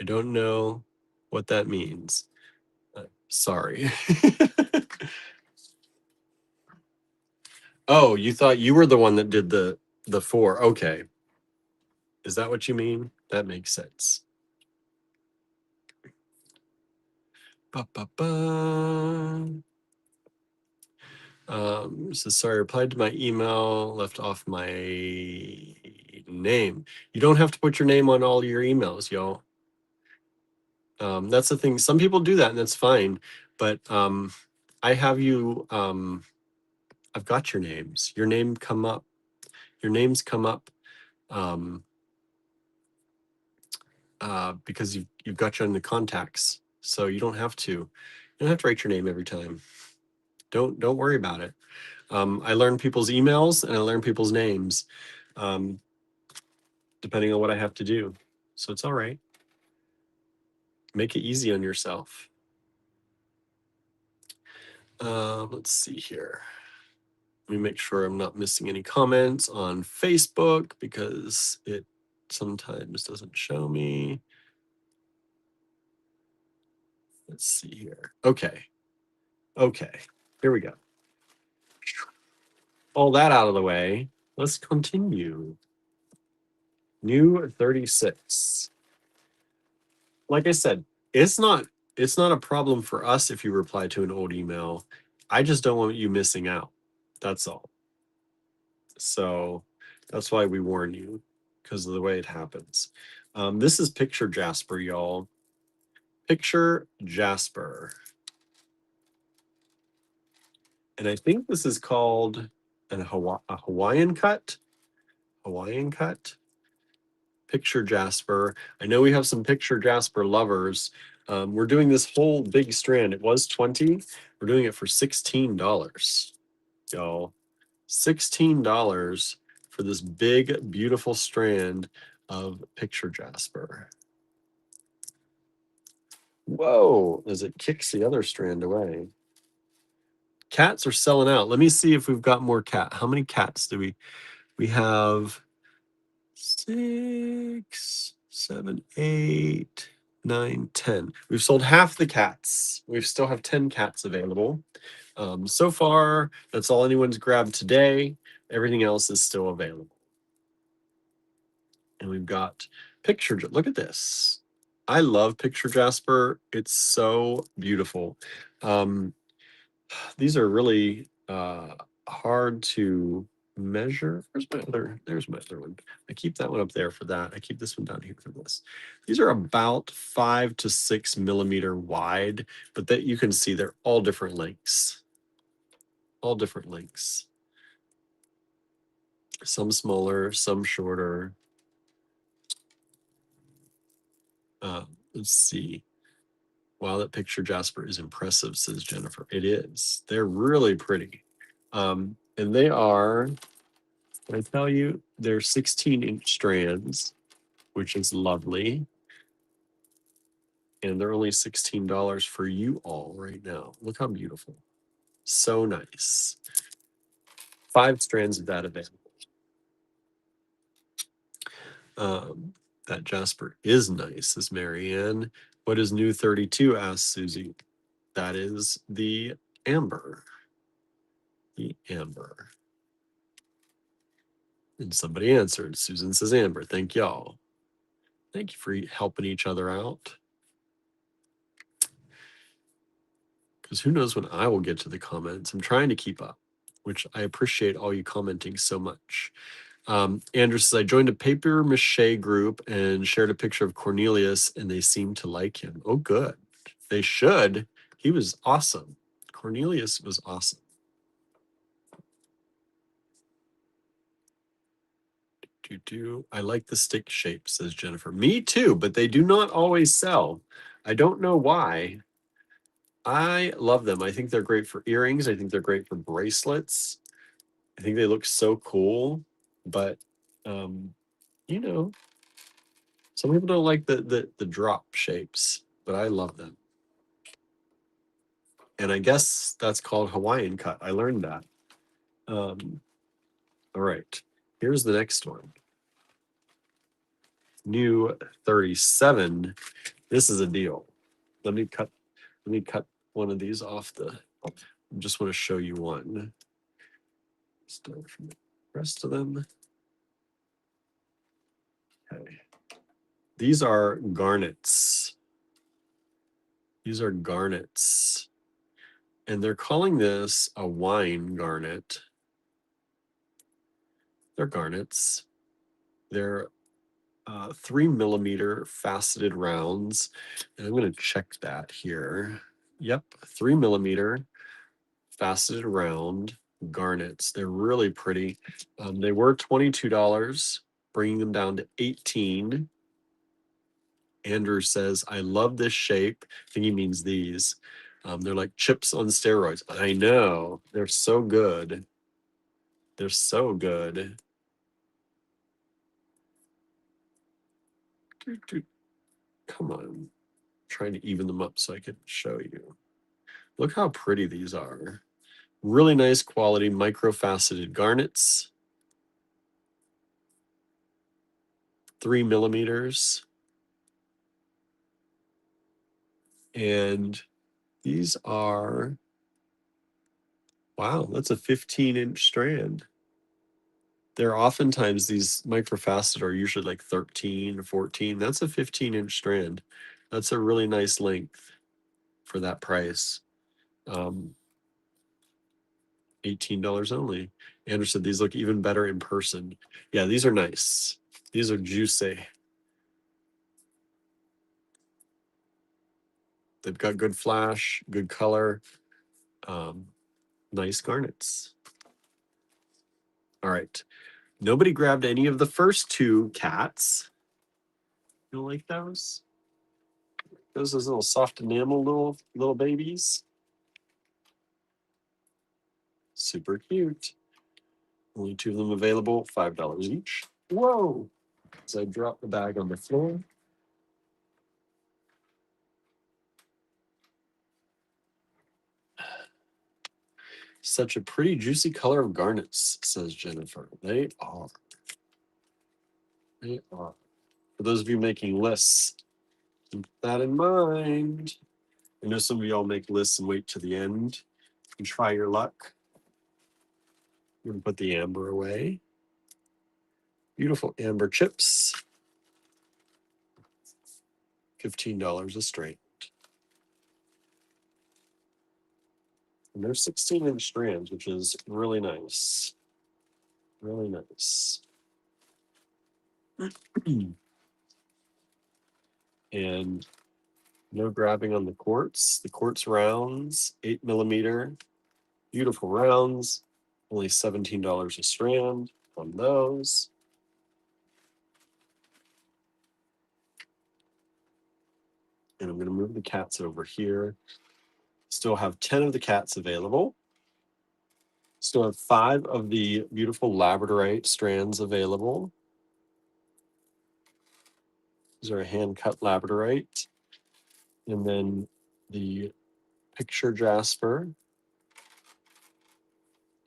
I don't know what that means. Sorry. Oh, you thought you were the one that did the 4. Okay. Is that what you mean? That makes sense. So sorry, I replied to my email, left off my name. You don't have to put your name on all your emails, y'all. That's the thing. Some people do that and that's fine. But I have you, I've got your names. Your names come up because you've got you on the contacts. So you don't have to write your name every time. Don't worry about it. I learn people's emails and I learn people's names, depending on what I have to do. So it's all right. Make it easy on yourself. Let's see here. Let me make sure I'm not missing any comments on Facebook because it sometimes doesn't show me. Let's see here. Okay. Here we go. All that out of the way. Let's continue. New 36. Like I said, it's not a problem for us if you reply to an old email. I just don't want you missing out. That's all. So that's why we warn you, because of the way it happens. This is Picture Jasper, y'all. Picture Jasper. And I think this is called a Hawaiian cut. Hawaiian cut. Picture Jasper. I know we have some Picture Jasper lovers. We're doing this whole big strand. It was $20. We're doing it for $16, y'all. $16 for this big, beautiful strand of Picture Jasper. Whoa, as it kicks the other strand away. Cats are selling out. Let me see if we've got more cat. How many cats do we have? 6, 7, 8, 9, 10. We've sold half the cats. We still have 10 cats available. So far, that's all anyone's grabbed today. Everything else is still available. And we've got Picture. Look at this. I love Picture Jasper. It's so beautiful. These are really hard to measure. There's my other one. I keep that one up there for that. I keep this one down here for this. These are about 5 to 6 millimeter wide, but that you can see they're all different lengths. All different lengths. Some smaller, some shorter. Let's see. Wow, that Picture Jasper is impressive, says Jennifer. It is. They're really pretty. And they are, I tell you, they're 16-inch strands, which is lovely. And they're only $16 for you all right now. Look how beautiful. So nice. 5 strands of that available. That Jasper is nice, says Marianne. What is new 32? Asks Susie. That is the amber. The amber. And somebody answered. Susan says amber. Thank y'all. Thank you for helping each other out. Because who knows when I will get to the comments. I'm trying to keep up, which I appreciate all you commenting so much. Andrew says, I joined a paper mache group and shared a picture of Cornelius, and they seemed to like him. Oh, good. They should. He was awesome. Cornelius was awesome. I like the stick shape, says Jennifer. Me too, but they do not always sell. I don't know why. I love them. I think they're great for earrings. I think they're great for bracelets. I think they look so cool, but you know, some people don't like the drop shapes, but I love them. And I guess that's called Hawaiian cut. I learned that. All right, here's the next one. New 37. This is a deal. Let me cut one of these off the. I just want to show you one. Start from the rest of them. Okay. These are garnets. These are garnets. And they're calling this a wine garnet. They're garnets. They're 3 millimeter faceted rounds. And I'm going to check that here. Yep, 3 millimeter faceted round garnets. They're really pretty. They were $22, bringing them down to $18. Andrew says, I love this shape. I think he means these. They're like chips on steroids. I know. They're so good. They're so good. Come on. I'm trying to even them up so I can show you. Look how pretty these are. Really nice quality micro-faceted garnets. 3 millimeters. And these are, wow, that's a 15-inch strand. They're oftentimes, these microfacet are usually like 13 or 14. That's a 15-inch strand. That's a really nice length for that price. $18 only. Andrew said these look even better in person. Yeah, these are nice. These are juicy. They've got good flash, good color, nice garnets. All right. Nobody grabbed any of the first two cats. You don't like those? Those little soft enamel little babies. Super cute. Only two of them available, $5 each. Whoa! As I drop the bag on the floor. Such a pretty juicy color of garnets, says Jennifer. They are. They are. For those of you making lists, keep that in mind. I know some of y'all make lists and wait to the end and try your luck. I'm going to put the amber away. Beautiful amber chips. $15 a strand. And they're 16-inch strands, which is really nice. Really nice. And no grabbing on the quartz. The quartz rounds, 8mm. Beautiful rounds. Only $17 a strand on those. And I'm going to move the cats over here. Still have 10 of the cats available. Still have 5 of the beautiful labradorite strands available. These are a hand-cut labradorite. And then the picture jasper.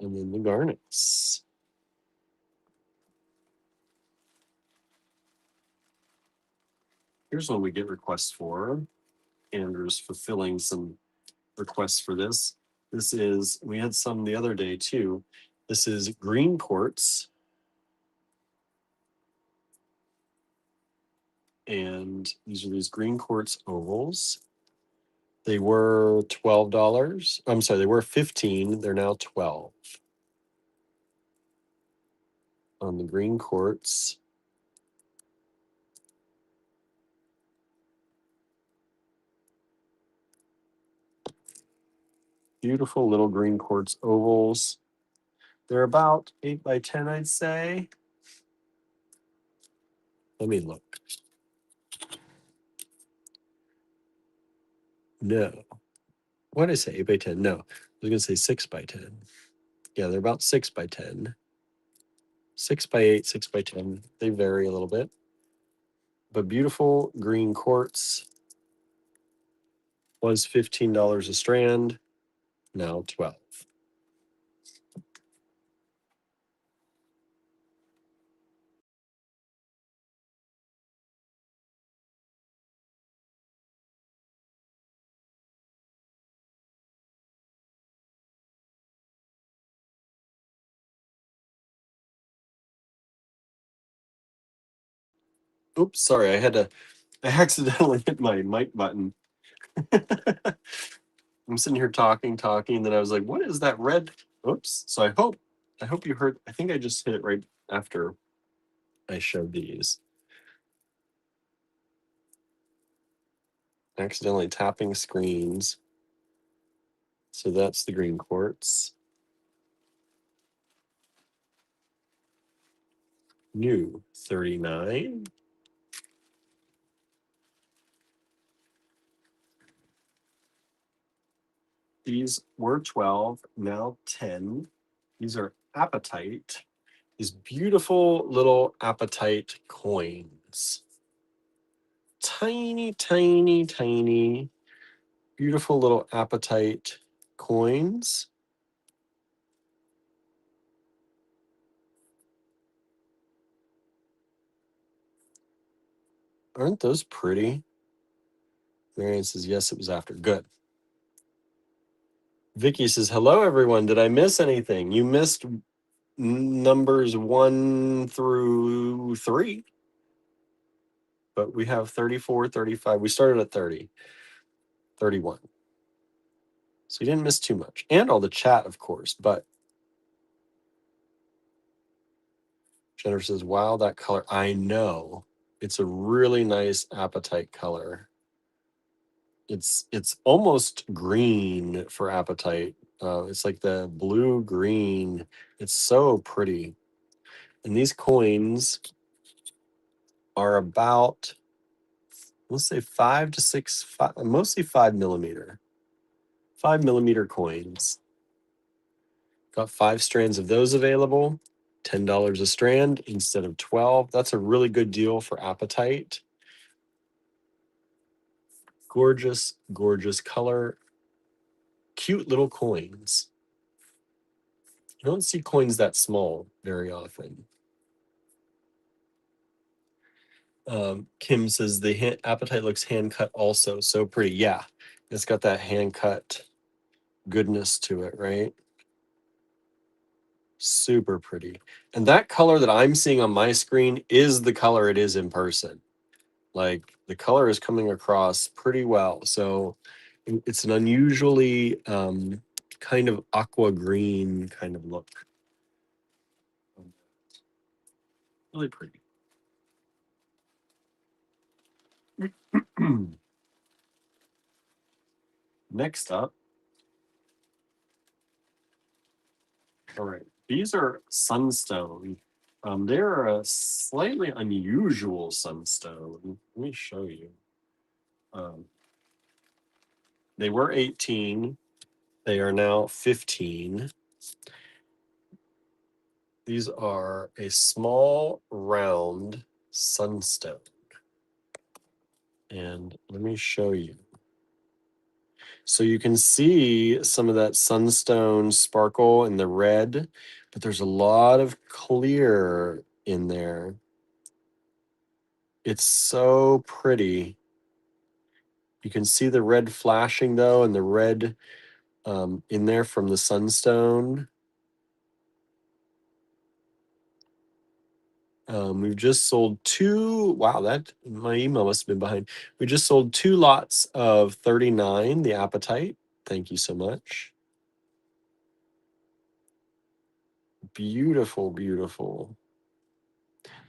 And then the garnets. Here's one we get requests for. Andrew's fulfilling some requests for this. This is, we had some the other day too. This is green quartz. And these are these green quartz ovals. They were $12. I'm sorry, they were $15. They're now $12 on the green quartz. Beautiful little green quartz ovals. They're about 8 by 10, I'd say. Let me look. No. What did I say? 8 by 10? No. I was going to say 6 by 10. Yeah, they're about 6 by 10. 6 by 8, 6 by 10. They vary a little bit. But beautiful green quartz was $15 a strand, now $12. Oops, sorry, I accidentally hit my mic button. I'm sitting here talking, then I was like, what is that red? Oops. So I hope you heard. I think I just hit it right after I showed these. Accidentally tapping screens. So that's the green quartz. New 39. These were 12, now 10. These are apatite. These beautiful little apatite coins. Tiny, tiny, tiny, beautiful little apatite coins. Aren't those pretty? Marianne says, yes, it was after. Good. Vicky says, hello, everyone. Did I miss anything? You missed numbers 1 through 3, but we have 34, 35. We started at 30, 31. So you didn't miss too much. And all the chat, of course. But Jennifer says, wow, that color. I know. It's a really nice apatite color. It's almost green for apatite. It's like the blue green. It's so pretty. And these coins are about, let's say 5 to 6, mostly 5 millimeter. 5 millimeter coins. Got 5 strands of those available. $10 a strand instead of 12. That's a really good deal for apatite. Gorgeous, gorgeous color. Cute little coins. You don't see coins that small very often. Kim says the apatite looks hand cut also. So pretty. Yeah, it's got that hand cut goodness to it, right? Super pretty. And that color that I'm seeing on my screen is the color it is in person. Like the color is coming across pretty well. So it's an unusually kind of aqua green kind of look. Really pretty. Next up. All right. These are sunstone. They're a slightly unusual sunstone. Let me show you. They were 18. They are now 15. These are a small round sunstone. And let me show you. So you can see some of that sunstone sparkle in the red, but there's a lot of clear in there. It's so pretty. You can see the red flashing though, and the red in there from the sunstone. We've just sold 2. Wow, that my email must have been behind. We just sold 2 lots of 39, the apatite. Thank you so much. Beautiful, beautiful.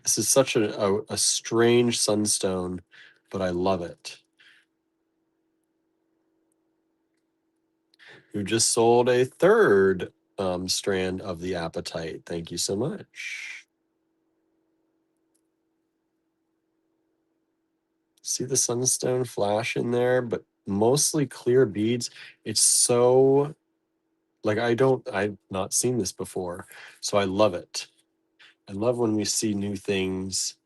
This is such a strange sunstone, but I love it. We've just sold a 3rd strand of the apatite. Thank you so much. See the sunstone flash in there, but mostly clear beads. It's so, like, I've not seen this before, so I love it. I love when we see new things.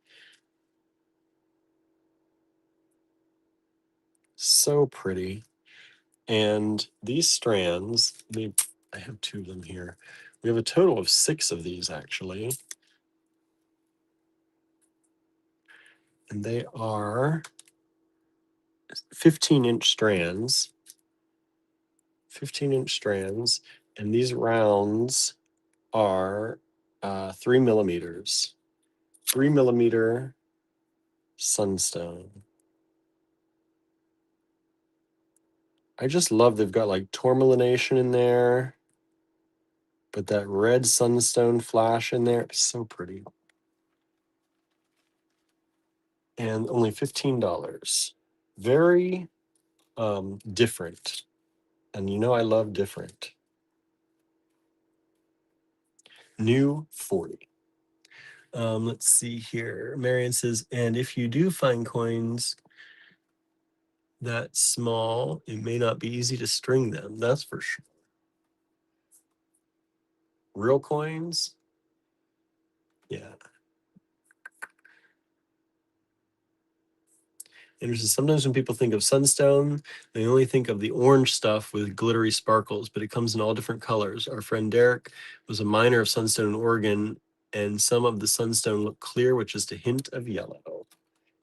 So pretty. And these strands, I have 2 of them here. We have a total of 6 of these actually. And they are 15-inch strands. 15-inch strands. And these rounds are 3 millimeters. 3 millimeter sunstone. I just love they've got like tourmalination in there, but that red sunstone flash in there is so pretty. And only $15. Very different. And you know I love different. New 40. Let's see here. Marion says, and if you do find coins that small, it may not be easy to string them. That's for sure. Real coins? Yeah. Anderson, sometimes when people think of sunstone, they only think of the orange stuff with glittery sparkles, but it comes in all different colors. Our friend Derek was a miner of sunstone in Oregon, and some of the sunstone look clear with just a hint of yellow.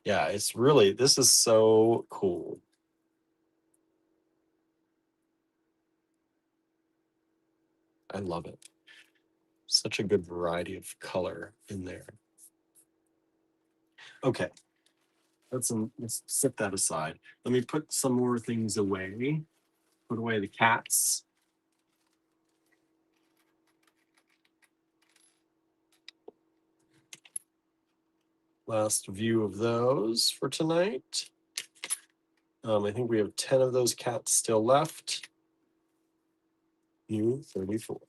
Yeah, it's really, this is so cool. I love it. Such a good variety of color in there. Okay, let's set that aside. Let me put some more things away. Put away the cats. Last view of those for tonight. I think we have 10 of those cats still left. New 34.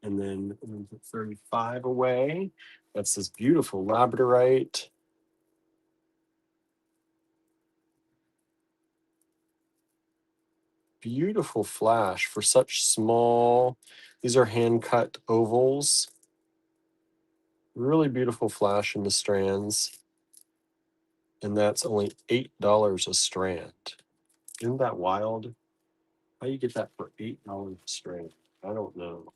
And then I'm going to put 35 away. That's this beautiful labradorite. Beautiful flash for such small. These are hand-cut ovals. Really beautiful flash in the strands. And that's only $8 a strand. Isn't that wild? How do you get that for $8 a strand? I don't know.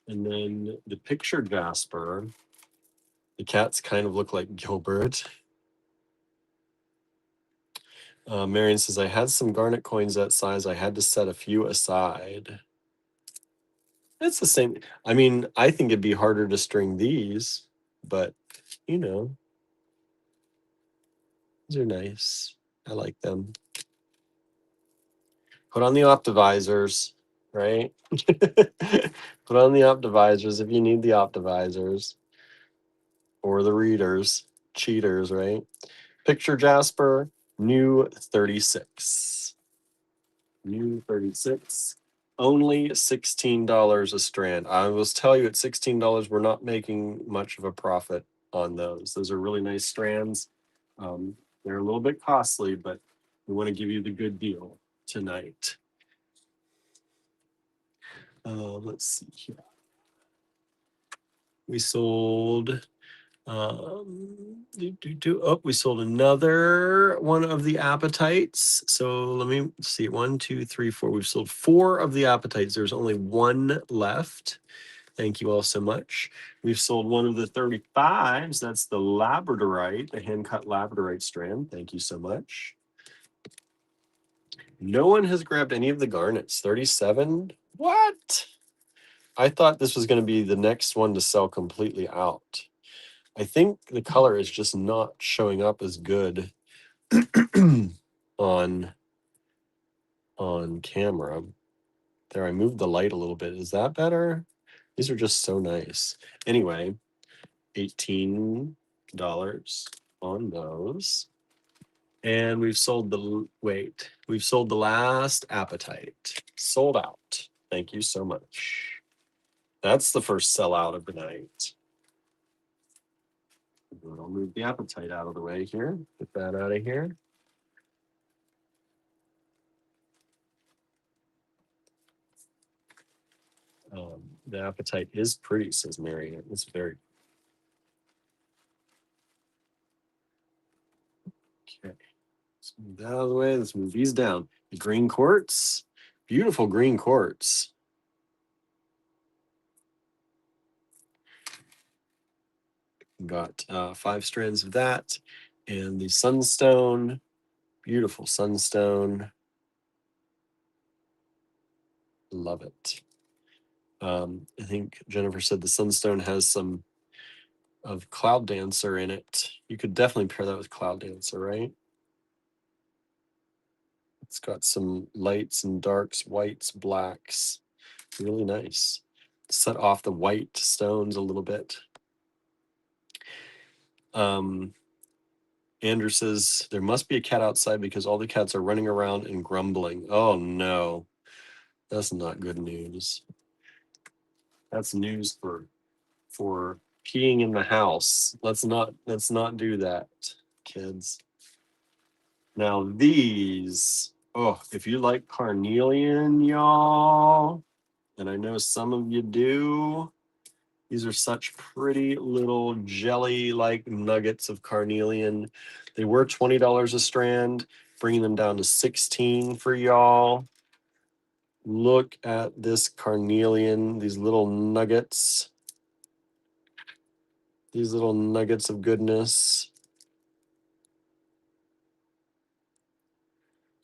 And then the picture jasper, the cats kind of look like Gilbert. Marion says, I had some garnet coins that size. I had to set a few aside. That's the same. I mean, I think it'd be harder to string these, but you know, these are nice. I like them. Put on the optivisors, right? Put on the optivisors if you need the optivisors. Or the readers, cheaters, right? Picture jasper, new 36. New 36. Only $16 a strand. I will tell you at $16, we're not making much of a profit on those. Those are really nice strands. They're a little bit costly, but we want to give you the good deal tonight. Let's see here. We sold we sold another one of the appetites. So let me see. 1, 2, 3, 4. We've sold 4 of the appetites. There's only 1 left. Thank you all so much. We've sold one of the 35s. That's the labradorite, the hand-cut labradorite strand. Thank you so much. No one has grabbed any of the garnets. 37? What? I thought this was going to be the next one to sell completely out. I think the color is just not showing up as good on camera. There, I moved the light a little bit. Is that better? These are just so nice. Anyway, $18 on those. And we've sold we've sold the last appetite. Sold out. Thank you so much. That's the first sellout of the night. I'll move the appetite out of the way here. Get that out of here. The appetite is pretty, says Mary. It's very okay. Let's move that out of the way. Let's move these down. The green quartz, beautiful green quartz. Got 5 strands of that, and the sunstone, beautiful sunstone. Love it. I think Jennifer said the sunstone has some of Cloud Dancer in it. You could definitely pair that with Cloud Dancer, right? It's got some lights and darks, whites, blacks. Really nice. Set off the white stones a little bit. Andrew says, there must be a cat outside because all the cats are running around and grumbling. Oh no, that's not good news. That's news for peeing in the house. Let's not do that, kids. Now these, oh, if you like carnelian, y'all, and I know some of you do, these are such pretty little jelly-like nuggets of carnelian. They were $20 a strand, bringing them down to $16 for y'all. Look at this carnelian, these little nuggets. These little nuggets of goodness.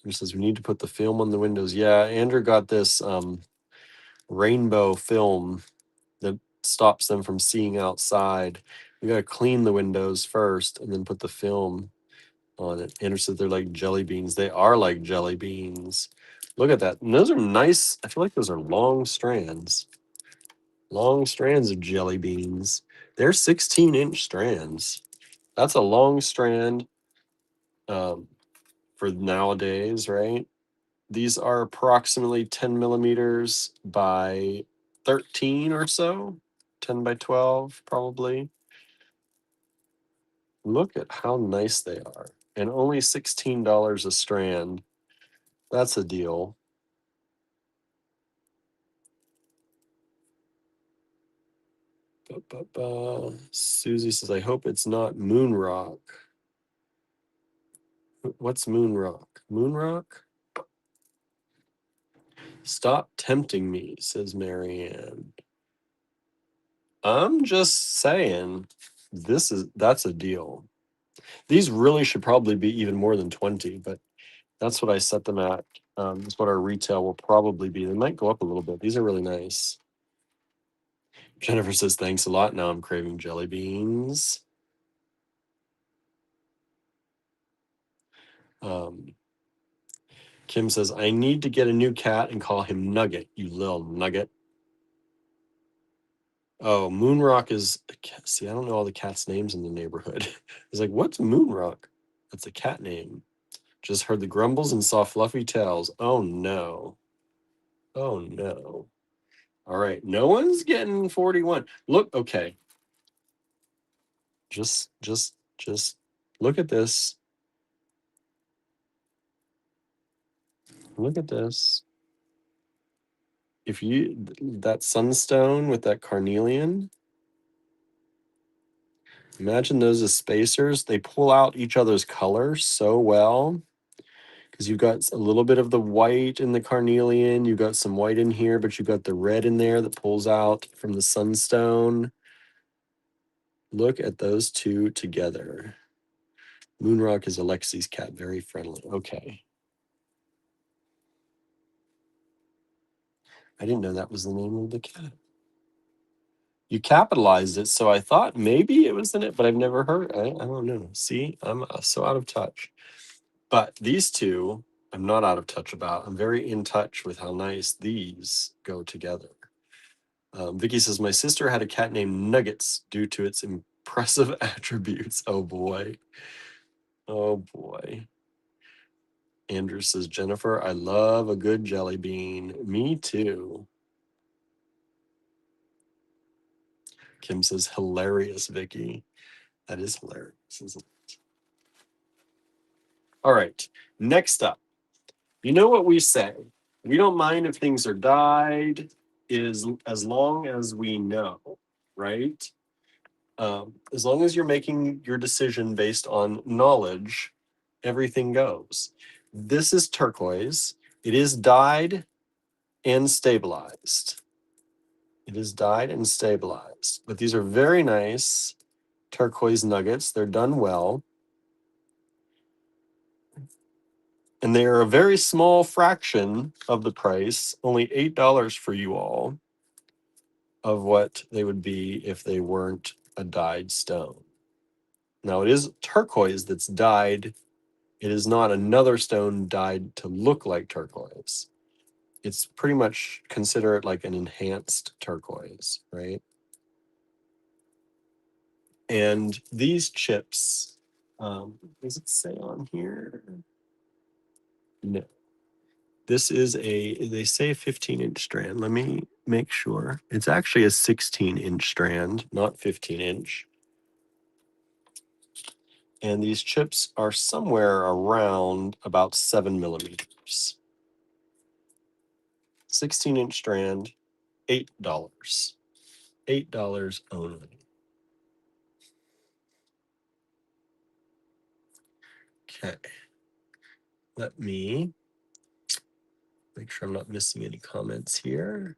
Andrew says we need to put the film on the windows. Yeah, Andrew got this rainbow film that stops them from seeing outside. We got to clean the windows first and then put the film on it. Andrew said they're like jelly beans. They are like jelly beans. Look at that. And those are nice. I feel like those are long strands. Long strands of jelly beans. They're 16-inch strands. That's a long strand for nowadays, right? These are approximately 10 millimeters by 13 or so. 10 by 12, probably. Look at how nice they are. And only $16 a strand. That's a deal. Susie says, I hope it's not moon rock. What's moon rock? Moon rock? Stop tempting me, says Marianne. I'm just saying, that's a deal. These really should probably be even more than 20, but that's what I set them at. That's what our retail will probably be. They might go up a little bit. These are really nice. Jennifer says, thanks a lot. Now I'm craving jelly beans. Kim says, I need to get a new cat and call him Nugget, you little nugget. Oh, Moonrock is, see, I don't know all the cats' names in the neighborhood. It's like, what's Moonrock? That's a cat name. Just heard the grumbles and saw fluffy tails. Oh, no. Oh, no. All right. No one's getting 41. Look, okay. Just look at this. Look at this. If you, that sunstone with that carnelian, imagine those as spacers. They pull out each other's color so well because you've got a little bit of the white in the carnelian. You've got some white in here, but you've got the red in there that pulls out from the sunstone. Look at those two together. Moonrock is Alexi's cat, very friendly. Okay. I didn't know that was the name of the cat. You capitalized it, so I thought maybe it was in it, but I've never heard. I don't know. See, I'm so out of touch. But these two, I'm not out of touch about. I'm very in touch with how nice these go together. Vicky says, my sister had a cat named Nuggets due to its impressive attributes. Oh, boy. Oh, boy. Andrew says, Jennifer, I love a good jelly bean. Me too. Kim says, hilarious, Vicky. That is hilarious, isn't it? All right. Next up, you know what we say. We don't mind if things are dyed, is as long as we know, right? As long as you're making your decision based on knowledge, everything goes. This is turquoise. It is dyed and stabilized. It is dyed and stabilized. But these are very nice turquoise nuggets. They're done well. And they are a very small fraction of the price, only $8 for you all, of what they would be if they weren't a dyed stone. Now, it is turquoise that's dyed. It is not another stone dyed to look like turquoise. It's pretty much, consider it like an enhanced turquoise, right? And these chips, does it say on here? No. This is they say 15-inch strand. Let me make sure. It's actually a 16-inch strand, not 15-inch. And these chips are somewhere around about 7 millimeters. 16-inch strand, $8. $8 only. Okay. Let me make sure I'm not missing any comments here.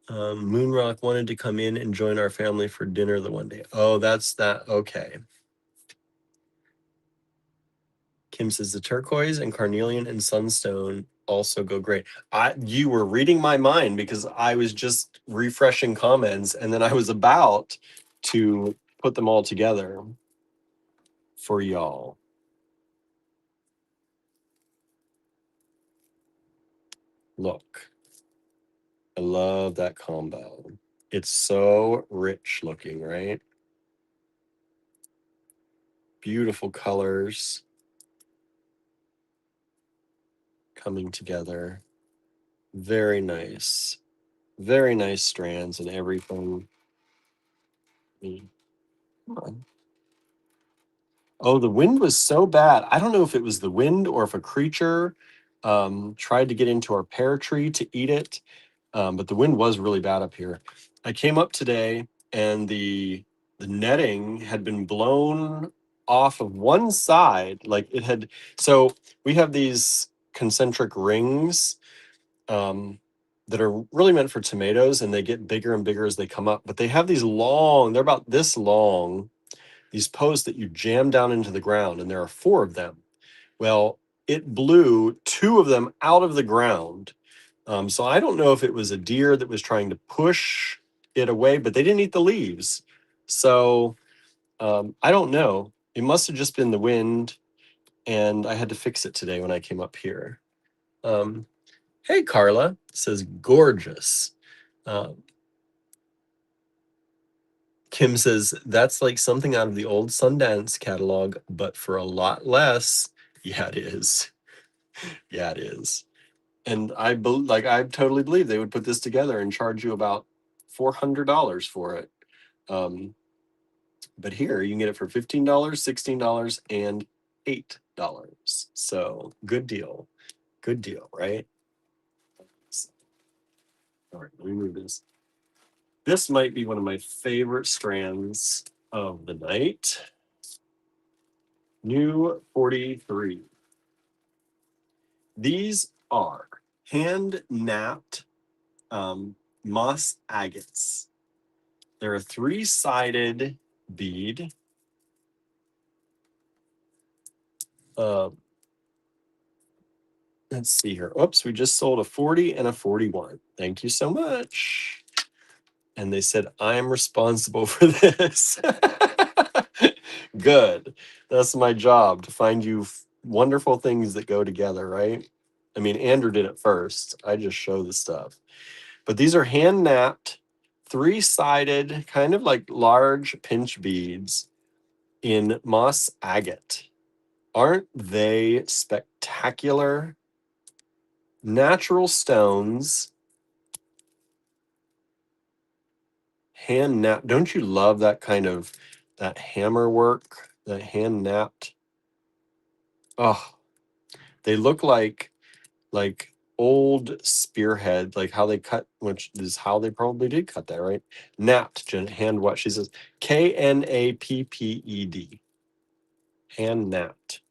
Moonrock wanted to come in and join our family for dinner the one day. Oh, that's that. Okay. Kim says the turquoise and carnelian and sunstone also go great. You were reading my mind because I was just refreshing comments and then I was about to put them all together for y'all. Look, I love that combo. It's so rich looking, right? Beautiful colors coming together. Very nice. Very nice strands and everything. Come on. Oh, the wind was so bad. I don't know if it was the wind or if a creature tried to get into our pear tree to eat it. But the wind was really bad up here. I came up today and the netting had been blown off of one side. Like it had, so we have these concentric rings that are really meant for tomatoes and they get bigger and bigger as they come up. But they have these long, they're about this long, these posts that you jam down into the ground, and there are 4 of them. Well, it blew 2 of them out of the ground. So I don't know if it was a deer that was trying to push it away, but they didn't eat the leaves. So I don't know. It must have just been the wind, and I had to fix it today when I came up here. Hey, Carla says gorgeous. Kim says that's like something out of the old Sundance catalog, but for a lot less. Yeah, it is. Yeah, it is. And I totally believe they would put this together and charge you about $400 for it. But here you can get it for $15, $16, and $8. So good deal. Good deal, right? All right, let me move this. This might be one of my favorite strands of the night. New 43. These are hand-napped moss agates. They're a 3-sided bead. Let's see here. Oops, we just sold a 40 and a 41. Thank you so much. And they said, I'm responsible for this. Good. That's my job, to find you wonderful things that go together, right? I mean, Andrew did it first. I just show the stuff. But these are hand-napped, 3-sided, kind of like large pinch beads in moss agate. Aren't they spectacular? Natural stones, hand napped. Don't you love that kind of, that hammer work, that hand napped? Oh, they look like old spearhead, like how they cut, which is how they probably did cut that, right? Napped, hand what? She says KNAPPED. Hand napped.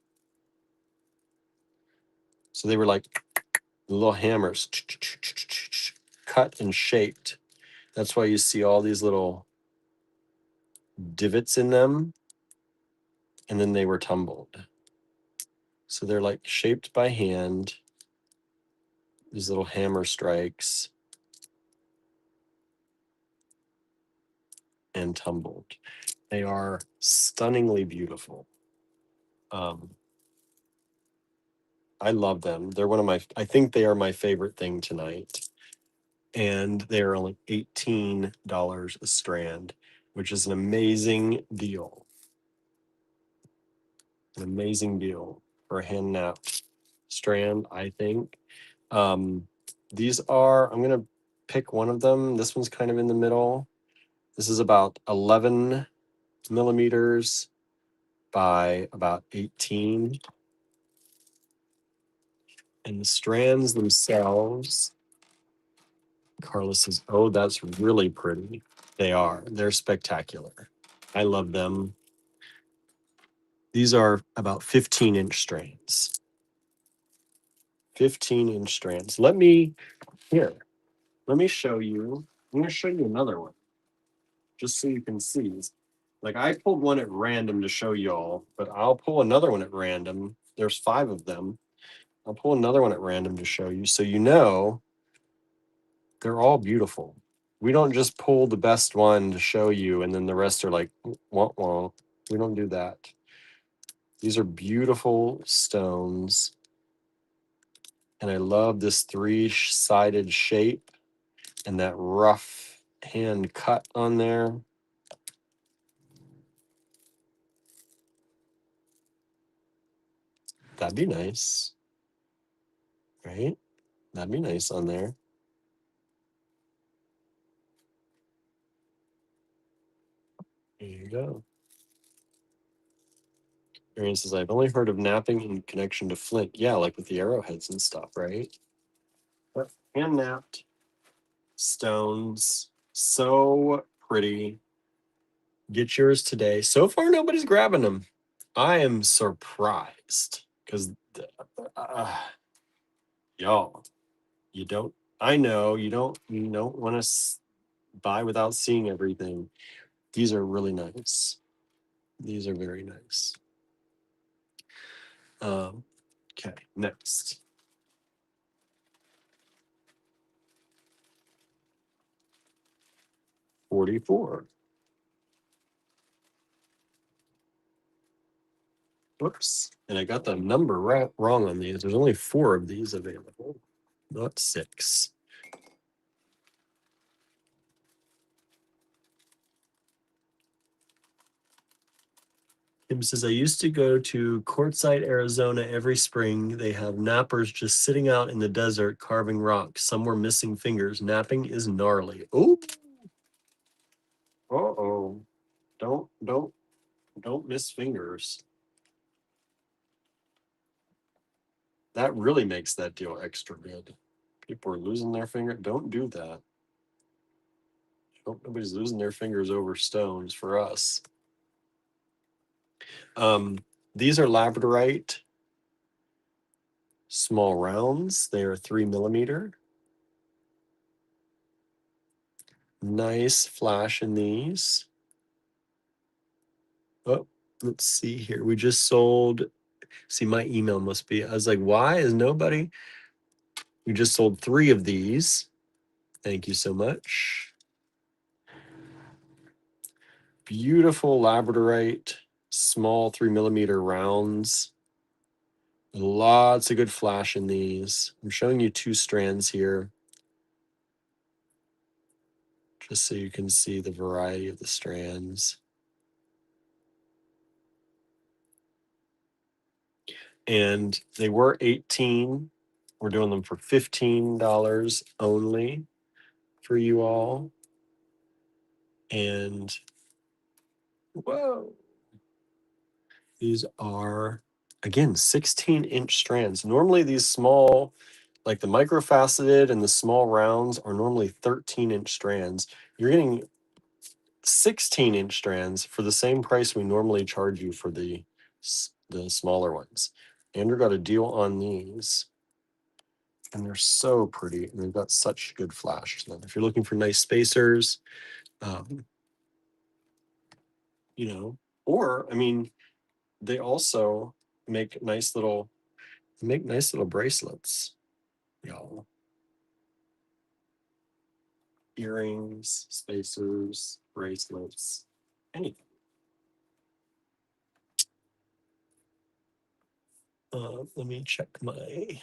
So they were like little hammers, cut and shaped. That's why you see all these little divots in them, and then they were tumbled. So they're like shaped by hand, these little hammer strikes, and tumbled. They are stunningly beautiful. I love them. They're one of my, I think they are my favorite thing tonight. And they're only $18 a strand, which is an amazing deal. An amazing deal for a hand napped strand, I think. These are, I'm going to pick one of them. This one's kind of in the middle. This is about 11 millimeters by about 18. And the strands themselves, Carla says, oh, that's really pretty. They are. They're spectacular. I love them. These are about 15-inch strands. 15-inch strands. Let me show you. I'm going to show you another one, just so you can see. Like, I pulled one at random to show y'all, but I'll pull another one at random There's 5 of them. I'll pull another one at random to show you, so you know they're all beautiful. We don't just pull the best one to show you and then the rest are like, wah, wah. We don't do that. These are beautiful stones. And I love this 3-sided shape and that rough hand cut on there. That'd be nice, right? That'd be nice on there. There you go. Arian says, I've only heard of napping in connection to flint. Yeah, like with the arrowheads and stuff, right? But hand napped stones, so pretty. Get yours today. So far, nobody's grabbing them. I am surprised because, y'all, you don't. I know you don't. You don't want to buy without seeing everything. These are really nice. These are very nice. Okay, next. $44. Whoops. And I got the number wrong on these. There's only 4 of these available, not 6. Kim says, I used to go to Quartzsite, Arizona every spring. They have nappers just sitting out in the desert carving rocks. Some were missing fingers. Napping is gnarly. Oh. Uh-oh. Don't miss fingers. That really makes that deal extra good. People are losing their finger. Don't do that. Hope nobody's losing their fingers over stones for us. These are labradorite small rounds. They are 3mm. Nice flash in these. Oh, let's see here. We just sold. See, my email must be. I was like, why is nobody? We just sold 3 of these. Thank you so much. Beautiful labradorite, small 3mm rounds. Lots of good flash in these. I'm showing you 2 strands here, just so you can see the variety of the strands. And they were $18. We're doing them for $15 only for you all. And whoa, these are, again, 16-inch strands. Normally these small, like the microfaceted and the small rounds, are normally 13-inch strands. You're getting 16-inch strands for the same price we normally charge you for the smaller ones. Andrew got a deal on these, and they're so pretty, and they've got such good flash to them. If you're looking for nice spacers, you know, or I mean, they also make nice little bracelets, y'all. Earrings, spacers, bracelets, anything. Let me check my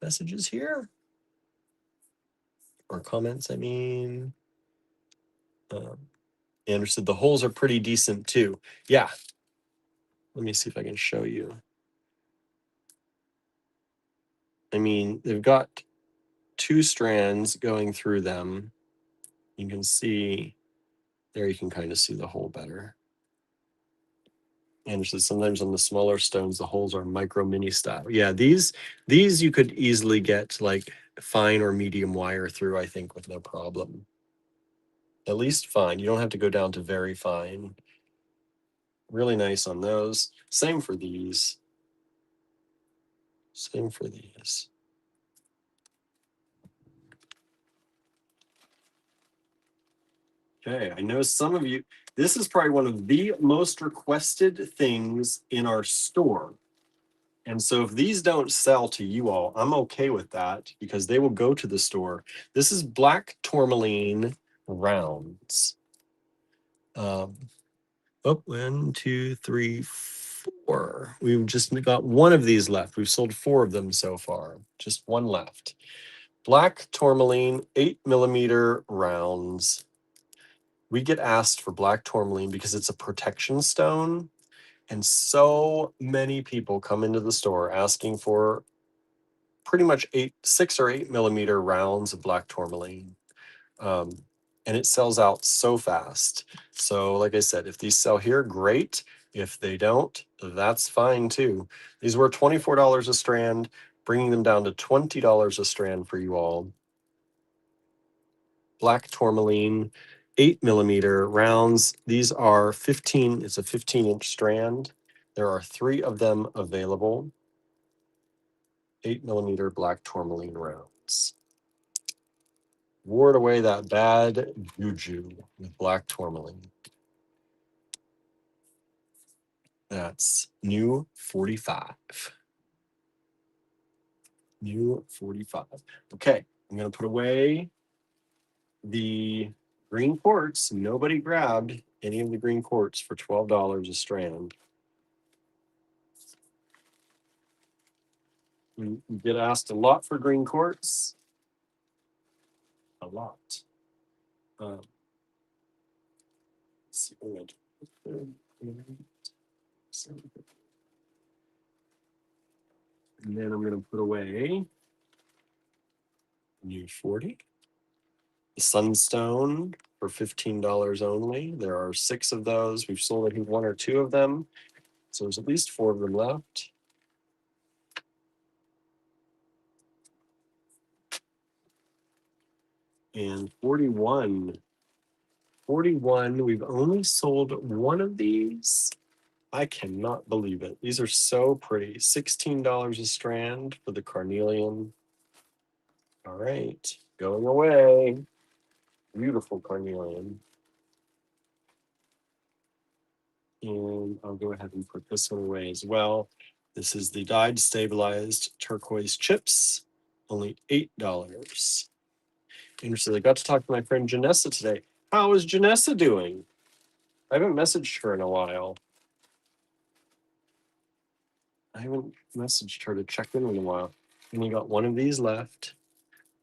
messages here, or comments, I mean. Andrew said the holes are pretty decent too. Yeah. Let me see if I can show you. I mean, they've got 2 strands going through them. You can see there, you can kind of see the hole better. Andrew said sometimes on the smaller stones, the holes are micro mini style. Yeah, these you could easily get like fine or medium wire through, I think, with no problem. At least fine. You don't have to go down to very fine. Really nice on those. Same for these. Same for these. Okay, I know some of you, this is probably one of the most requested things in our store. And so if these don't sell to you all, I'm okay with that because they will go to the store. This is black tourmaline rounds. Oh, 1, 2, 3, 4. We've just got one of these left. We've sold 4 of them so far. Just one left. Black tourmaline 8mm rounds. We get asked for black tourmaline because it's a protection stone. And so many people come into the store asking for pretty much 6 or 8mm rounds of black tourmaline. And it sells out so fast. So like I said, if these sell here, great. If they don't, that's fine too. These were $24 a strand, bringing them down to $20 a strand for you all. Black tourmaline, 8mm rounds. These are 15, it's a 15-inch strand. There are 3 of them available. 8mm black tourmaline rounds. Ward away that bad juju with black tourmaline. That's new 45. New 45. Okay, I'm going to put away the green quartz. Nobody grabbed any of the green quartz for $12 a strand. We get asked a lot for green quartz. A lot. Let's see. And then I'm going to put away new 40. The sunstone for $15 only. There are 6 of those. We've sold, I think, 1 or 2 of them. So there's at least 4 of them left. And 41. 41, we've only sold 1 of these. I cannot believe it. These are so pretty. $16 a strand for the carnelian. All right, going away. Beautiful carnelian. And I'll go ahead and put this one away as well. This is the dyed stabilized turquoise chips, only $8. Interesting. I got to talk to my friend Janessa today. How is Janessa doing? I haven't messaged her in a while. I haven't messaged her to check in a while. And we got 1 of these left.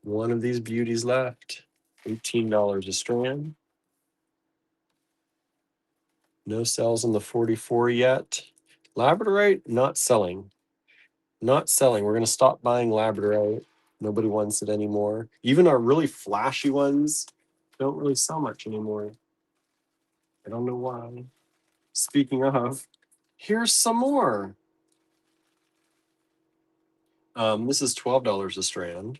1 of these beauties left. $18 a strand. No sales on the 44 yet. Labradorite, not selling. Not selling. We're going to stop buying labradorite. Nobody wants it anymore. Even our really flashy ones don't really sell much anymore. I don't know why. Speaking of, here's some more. This is $12 a strand.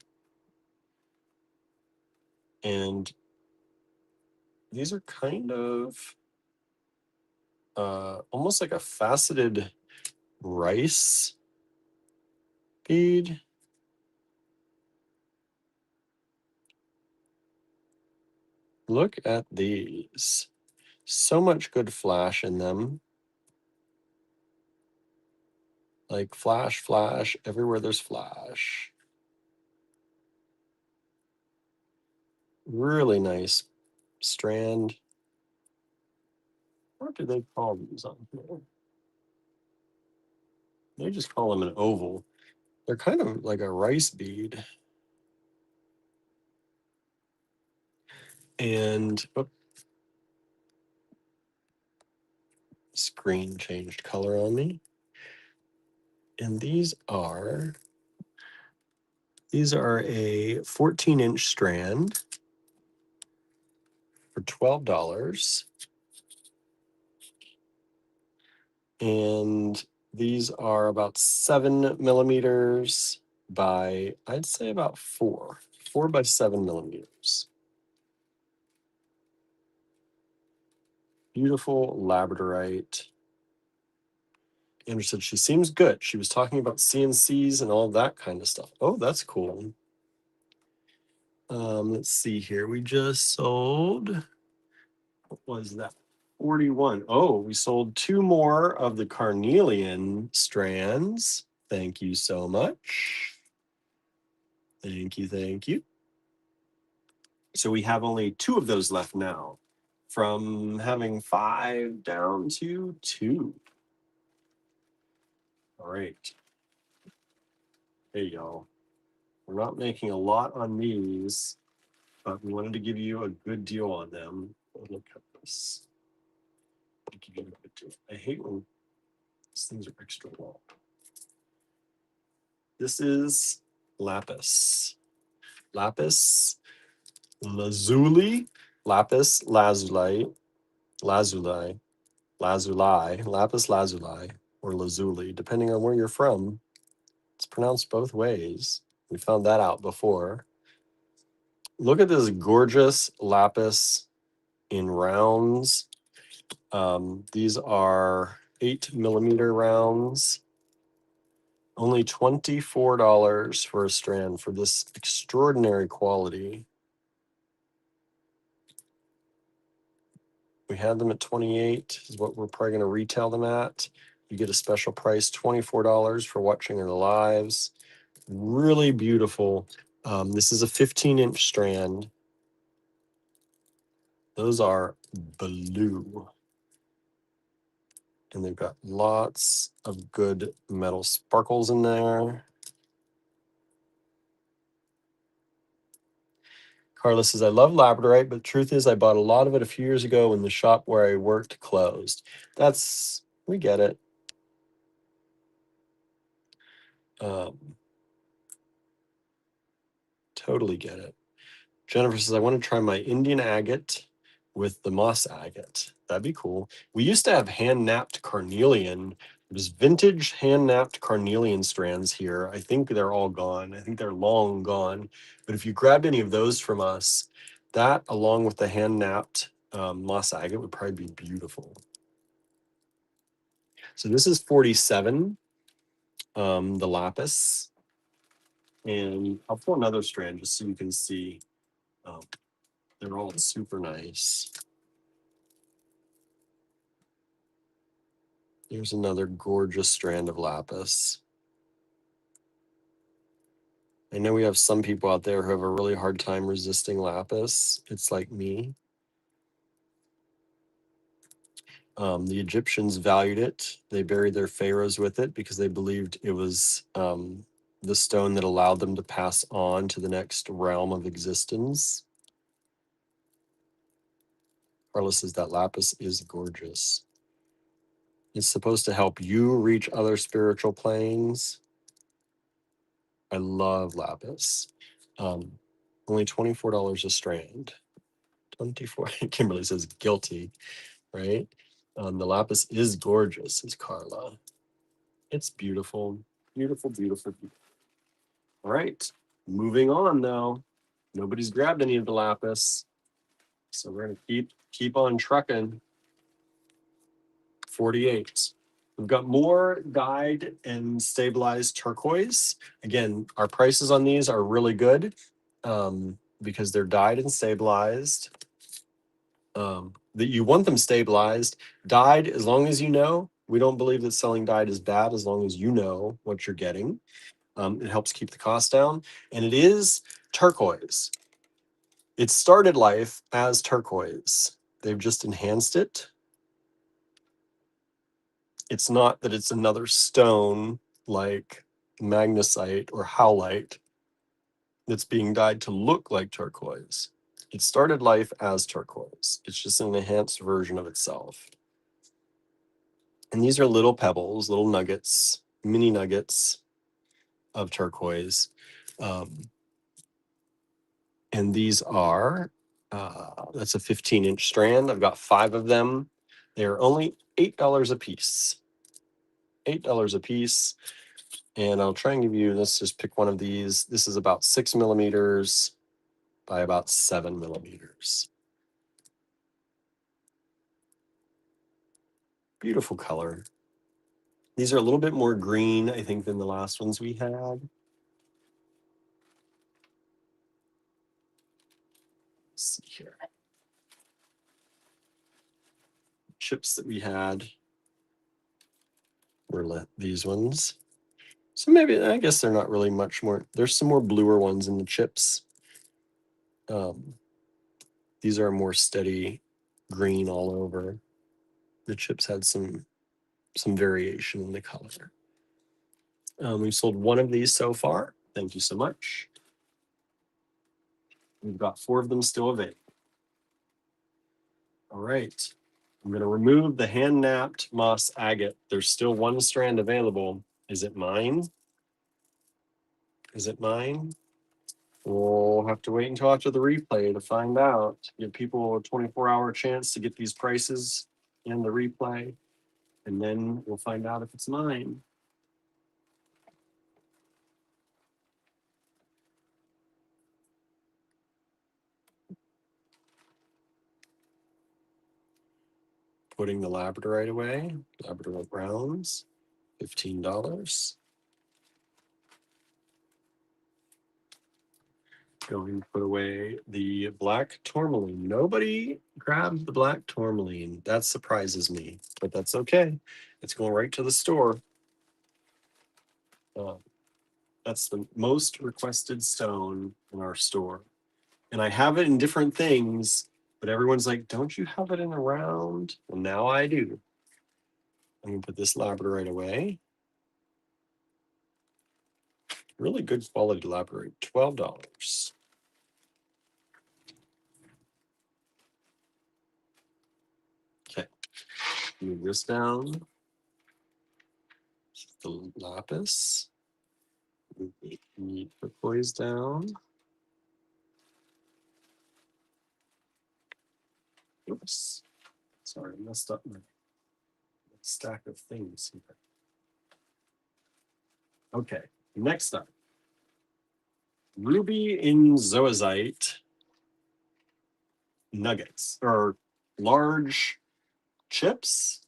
And these are kind of almost like a faceted rice bead. Look at these. So much good flash in them. Like flash, flash, everywhere there's flash. Really nice strand. What do they call these on here? They just call them an oval. They're kind of like a rice bead. And screen changed color on me. And these are a 14-inch strand for $12. And these are about 7mm by, I'd say about 4 by 7mm. Beautiful labradorite. Andrew said she seems good. She was talking about CNCs and all that kind of stuff. Oh, that's cool. Let's see here. We just sold, what was that? 41. Oh, we sold 2 more of the carnelian strands. Thank you so much. Thank you, thank you. So we have only 2 of those left now, from having 5 down to 2. All right. Hey, y'all. We're not making a lot on these, but we wanted to give you a good deal on them. Oh, look at this. I'll give you a good deal. I hate when these things are extra long. This is lapis. Lapis lazuli. Lapis lazuli. Lazuli. Lazuli. Lapis lazuli. Or lazuli, depending on where you're from. It's pronounced both ways. We found that out before. Look at this gorgeous lapis in rounds. These are 8mm rounds. Only $24 for a strand for this extraordinary quality. We had them at 28 is what we're probably going to retail them at. You get a special price, $24 for watching the lives. Really beautiful. This is a 15-inch strand. Those are blue. And they've got lots of good metal sparkles in there. Carla says, I love labradorite, but the truth is I bought a lot of it a few years ago when the shop where I worked closed. We get it. Totally get it. Jennifer says, I want to try my Indian agate with the moss agate. That'd be cool. We used to have hand-napped carnelian. There's vintage hand-napped carnelian strands here. I think they're all gone. I think they're long gone. But if you grabbed any of those from us, that along with the hand-napped moss agate would probably be beautiful. So this is 47, the lapis. And I'll pull another strand just so you can see. They're all super nice. Here's another gorgeous strand of lapis. I know we have some people out there who have a really hard time resisting lapis. It's like me. The Egyptians valued it. They buried their pharaohs with it because they believed it was the stone that allowed them to pass on to the next realm of existence. Carla says that lapis is gorgeous. It's supposed to help you reach other spiritual planes. I love lapis. Only $24 a strand. 24. Kimberly says guilty, right? The lapis is gorgeous, says Carla. It's beautiful. Beautiful, beautiful, beautiful. All right. Moving on though. Nobody's grabbed any of the lapis. So we're gonna keep on trucking. 48. We've got more dyed and stabilized turquoise. Again, our prices on these are really good because they're dyed and stabilized. That you want them stabilized. Dyed, as long as you know. We don't believe that selling dyed is bad as long as you know what you're getting. It helps keep the cost down. And it is turquoise. It started life as turquoise. They've just enhanced it. It's not that it's another stone like magnesite or howlite that's being dyed to look like turquoise. It started life as turquoise. It's just an enhanced version of itself. And these are little pebbles, little nuggets, mini nuggets of turquoise. And these are, that's a 15-inch strand. I've got 5 of them. They're only $8 a piece. $8 a piece. And I'll try and give you, let's just pick one of these. This is about 6mm by about 7mm. Beautiful color. These are a little bit more green, I think, than the last ones we had. Let's see here. Chips that we had were these ones. So maybe, I guess they're not really much more. There's some more bluer ones in the chips. These are more steady green all over. The chips had some variation in the color. We've sold one of these so far. Thank you so much. We've got 4 of them still available. All right. I'm going to remove the hand-napped moss agate. There's still 1 strand available. Is it mine? Is it mine? We'll have to wait until after the replay to find out. Give people a 24-hour chance to get these prices in the replay, and then we'll find out if it's mine. Putting the labradorite away. Labradorite browns, $15. Going to put away the black tourmaline. Nobody grabbed the black tourmaline. That surprises me, but that's okay. It's going right to the store. That's the most requested stone in our store. And I have it in different things, but everyone's like, don't you have it in a round? Well, now I do. I'm going to put this labradorite away. Really good quality labradorite, $12. Okay, move this down. The lapis. Need turquoise down. Oops. Sorry, I messed up my stack of things here. Okay, next up. Ruby in zoisite nuggets, or large chips.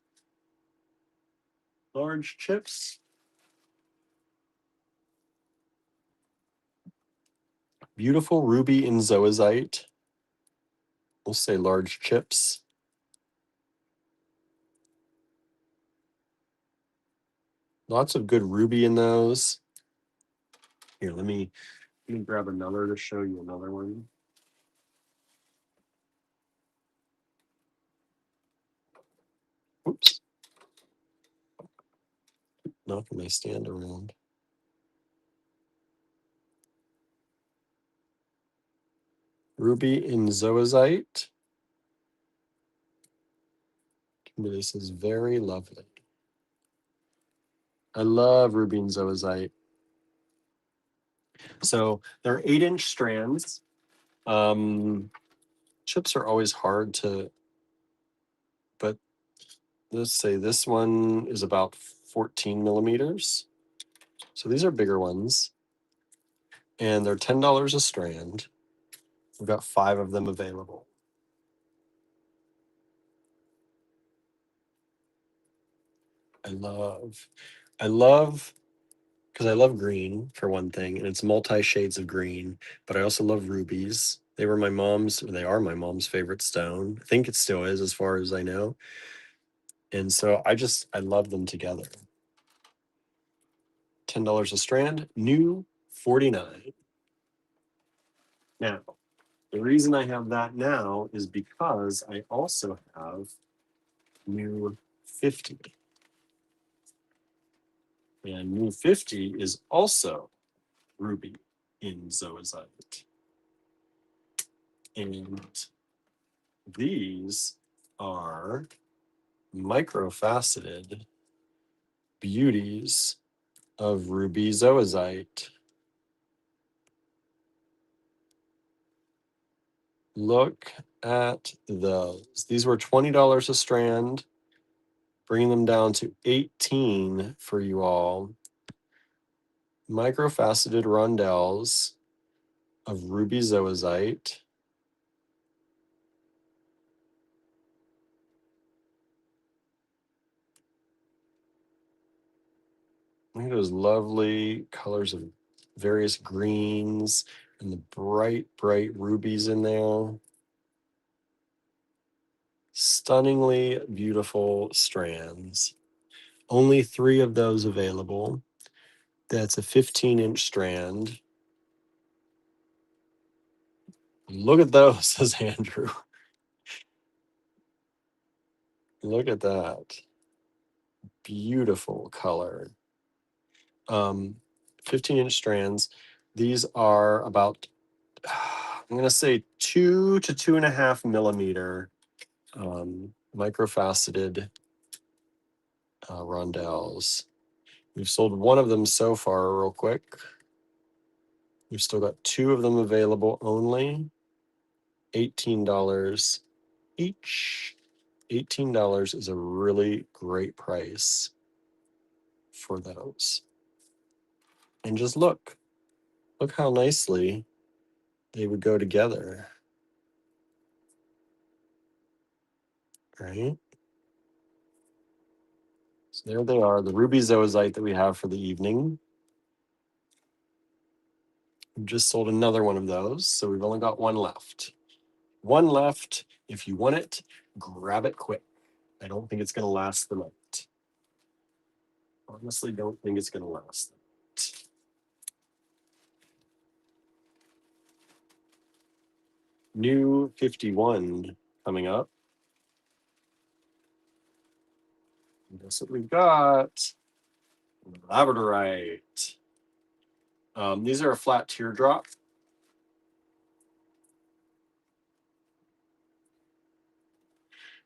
Large chips. Beautiful ruby in zoisite. We'll say large chips. Lots of good ruby in those. Here, let me grab another to show you another one. Oops. Knocking my stand around. Ruby in zoisite. This is very lovely. I love ruby in zoisite. So they're 8-inch strands. Chips are always hard to, but let's say this one is about 14 millimeters. So these are bigger ones, and they're $10 a strand. We've got 5 of them available. I love, because I love green for one thing, and it's multi shades of green, but I also love rubies. They are my mom's favorite stone. I think it still is, as far as I know. And so I love them together. $10 a strand, new 49. Now, the reason I have that now is because I also have new 50. And new 50 is also ruby in zoisite. And these are microfaceted beauties of ruby zoisite. Look at those. These were $20 a strand, bringing them down to 18 for you all. Microfaceted rondelles of ruby zoisite. Look at those lovely colors of various greens and the bright, bright rubies in there. Stunningly beautiful strands. Only 3 of those available. That's a 15-inch strand. Look at those, says Andrew. Look at that. Beautiful color. 15-inch strands. These are about, I'm going to say 2 to 2.5 millimeter microfaceted rondelles. We've sold one of them so far, real quick. We've still got 2 of them available only. $18 each. $18 is a really great price for those. And just look how nicely they would go together, right? So there they are, the ruby zoisite that we have for the evening. We just sold another one of those, so we've only got one left. One left. If you want it, grab it quick. I don't think it's going to last the night. Honestly, don't think it's going to last the night. New 51 coming up. Guess what we've got? Labradorite. These are a flat teardrop.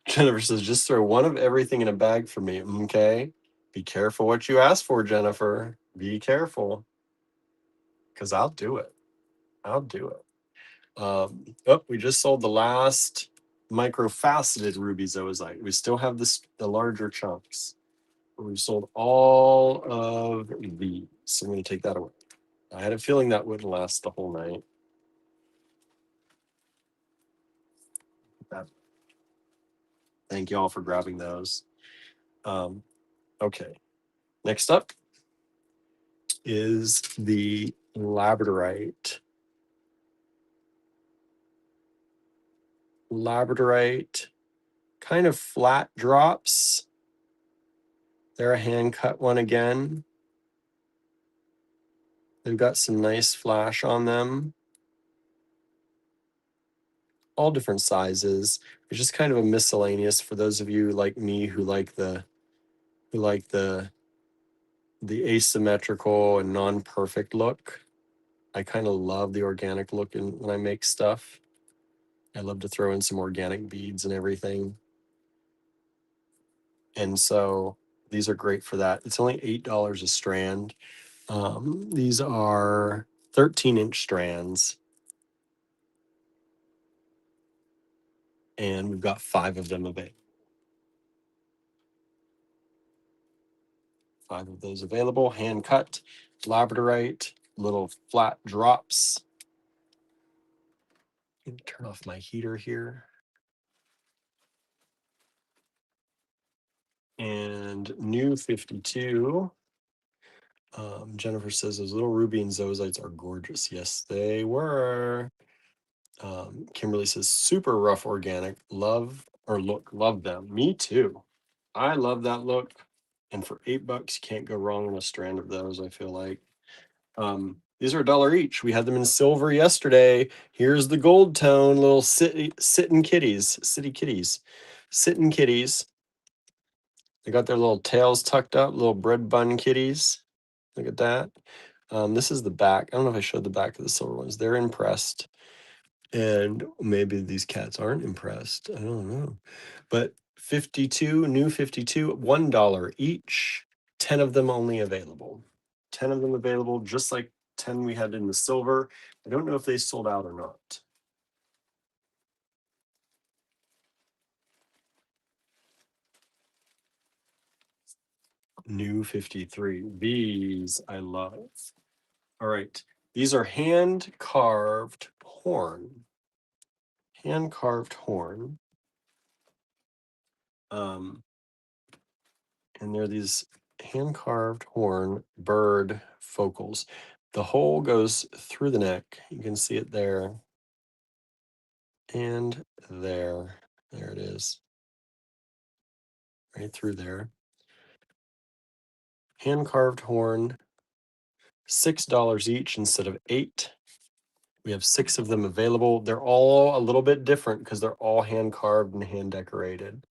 Jennifer says, just throw one of everything in a bag for me. Okay. Be careful what you ask for, Jennifer. Be careful. Because I'll do it. I'll do it. We just sold the last microfaceted ruby zoisite. We still have the larger chunks. We've sold all of these. So I'm going to take that away. I had a feeling that wouldn't last the whole night. Thank you all for grabbing those. Okay. Next up is the labradorite. Labradorite, kind of flat drops. They're a hand cut one again. They've got some nice flash on them. All different sizes. It's just kind of a miscellaneous for those of you like me who like the asymmetrical and non-perfect look. I kind of love the organic look when I make stuff. I love to throw in some organic beads and everything. And so these are great for that. It's only $8 a strand. These are 13-inch strands. And we've got 5 of them available. 5 of those available, hand cut, labradorite, little flat drops. Turn off my heater here. And new 52. Jennifer says those little ruby and zosites are gorgeous. Yes, they were. Kimberly says super rough organic. Love them. Me too. I love that look. And for $8, you can't go wrong with a strand of those, I feel like. These are $1 each. We had them in silver yesterday. Here's the gold tone, little sitting kitties. Sitting kitties. They got their little tails tucked up, little bread bun kitties. Look at that. This is the back. I don't know if I showed the back of the silver ones. They're impressed. And maybe these cats aren't impressed. I don't know. But 52, new 52, $1 each. 10 of them only available. 10 of them available, just like 10 we had in the silver. I don't know if they sold out or not. New 53. These I love. All right. These are hand-carved horn. Hand-carved horn. And they're these hand-carved horn bird focals. The hole goes through the neck. You can see it there. And there. There it is. Right through there. Hand-carved horn. $6 each instead of 8. We have 6 of them available. They're all a little bit different because they're all hand carved and hand decorated.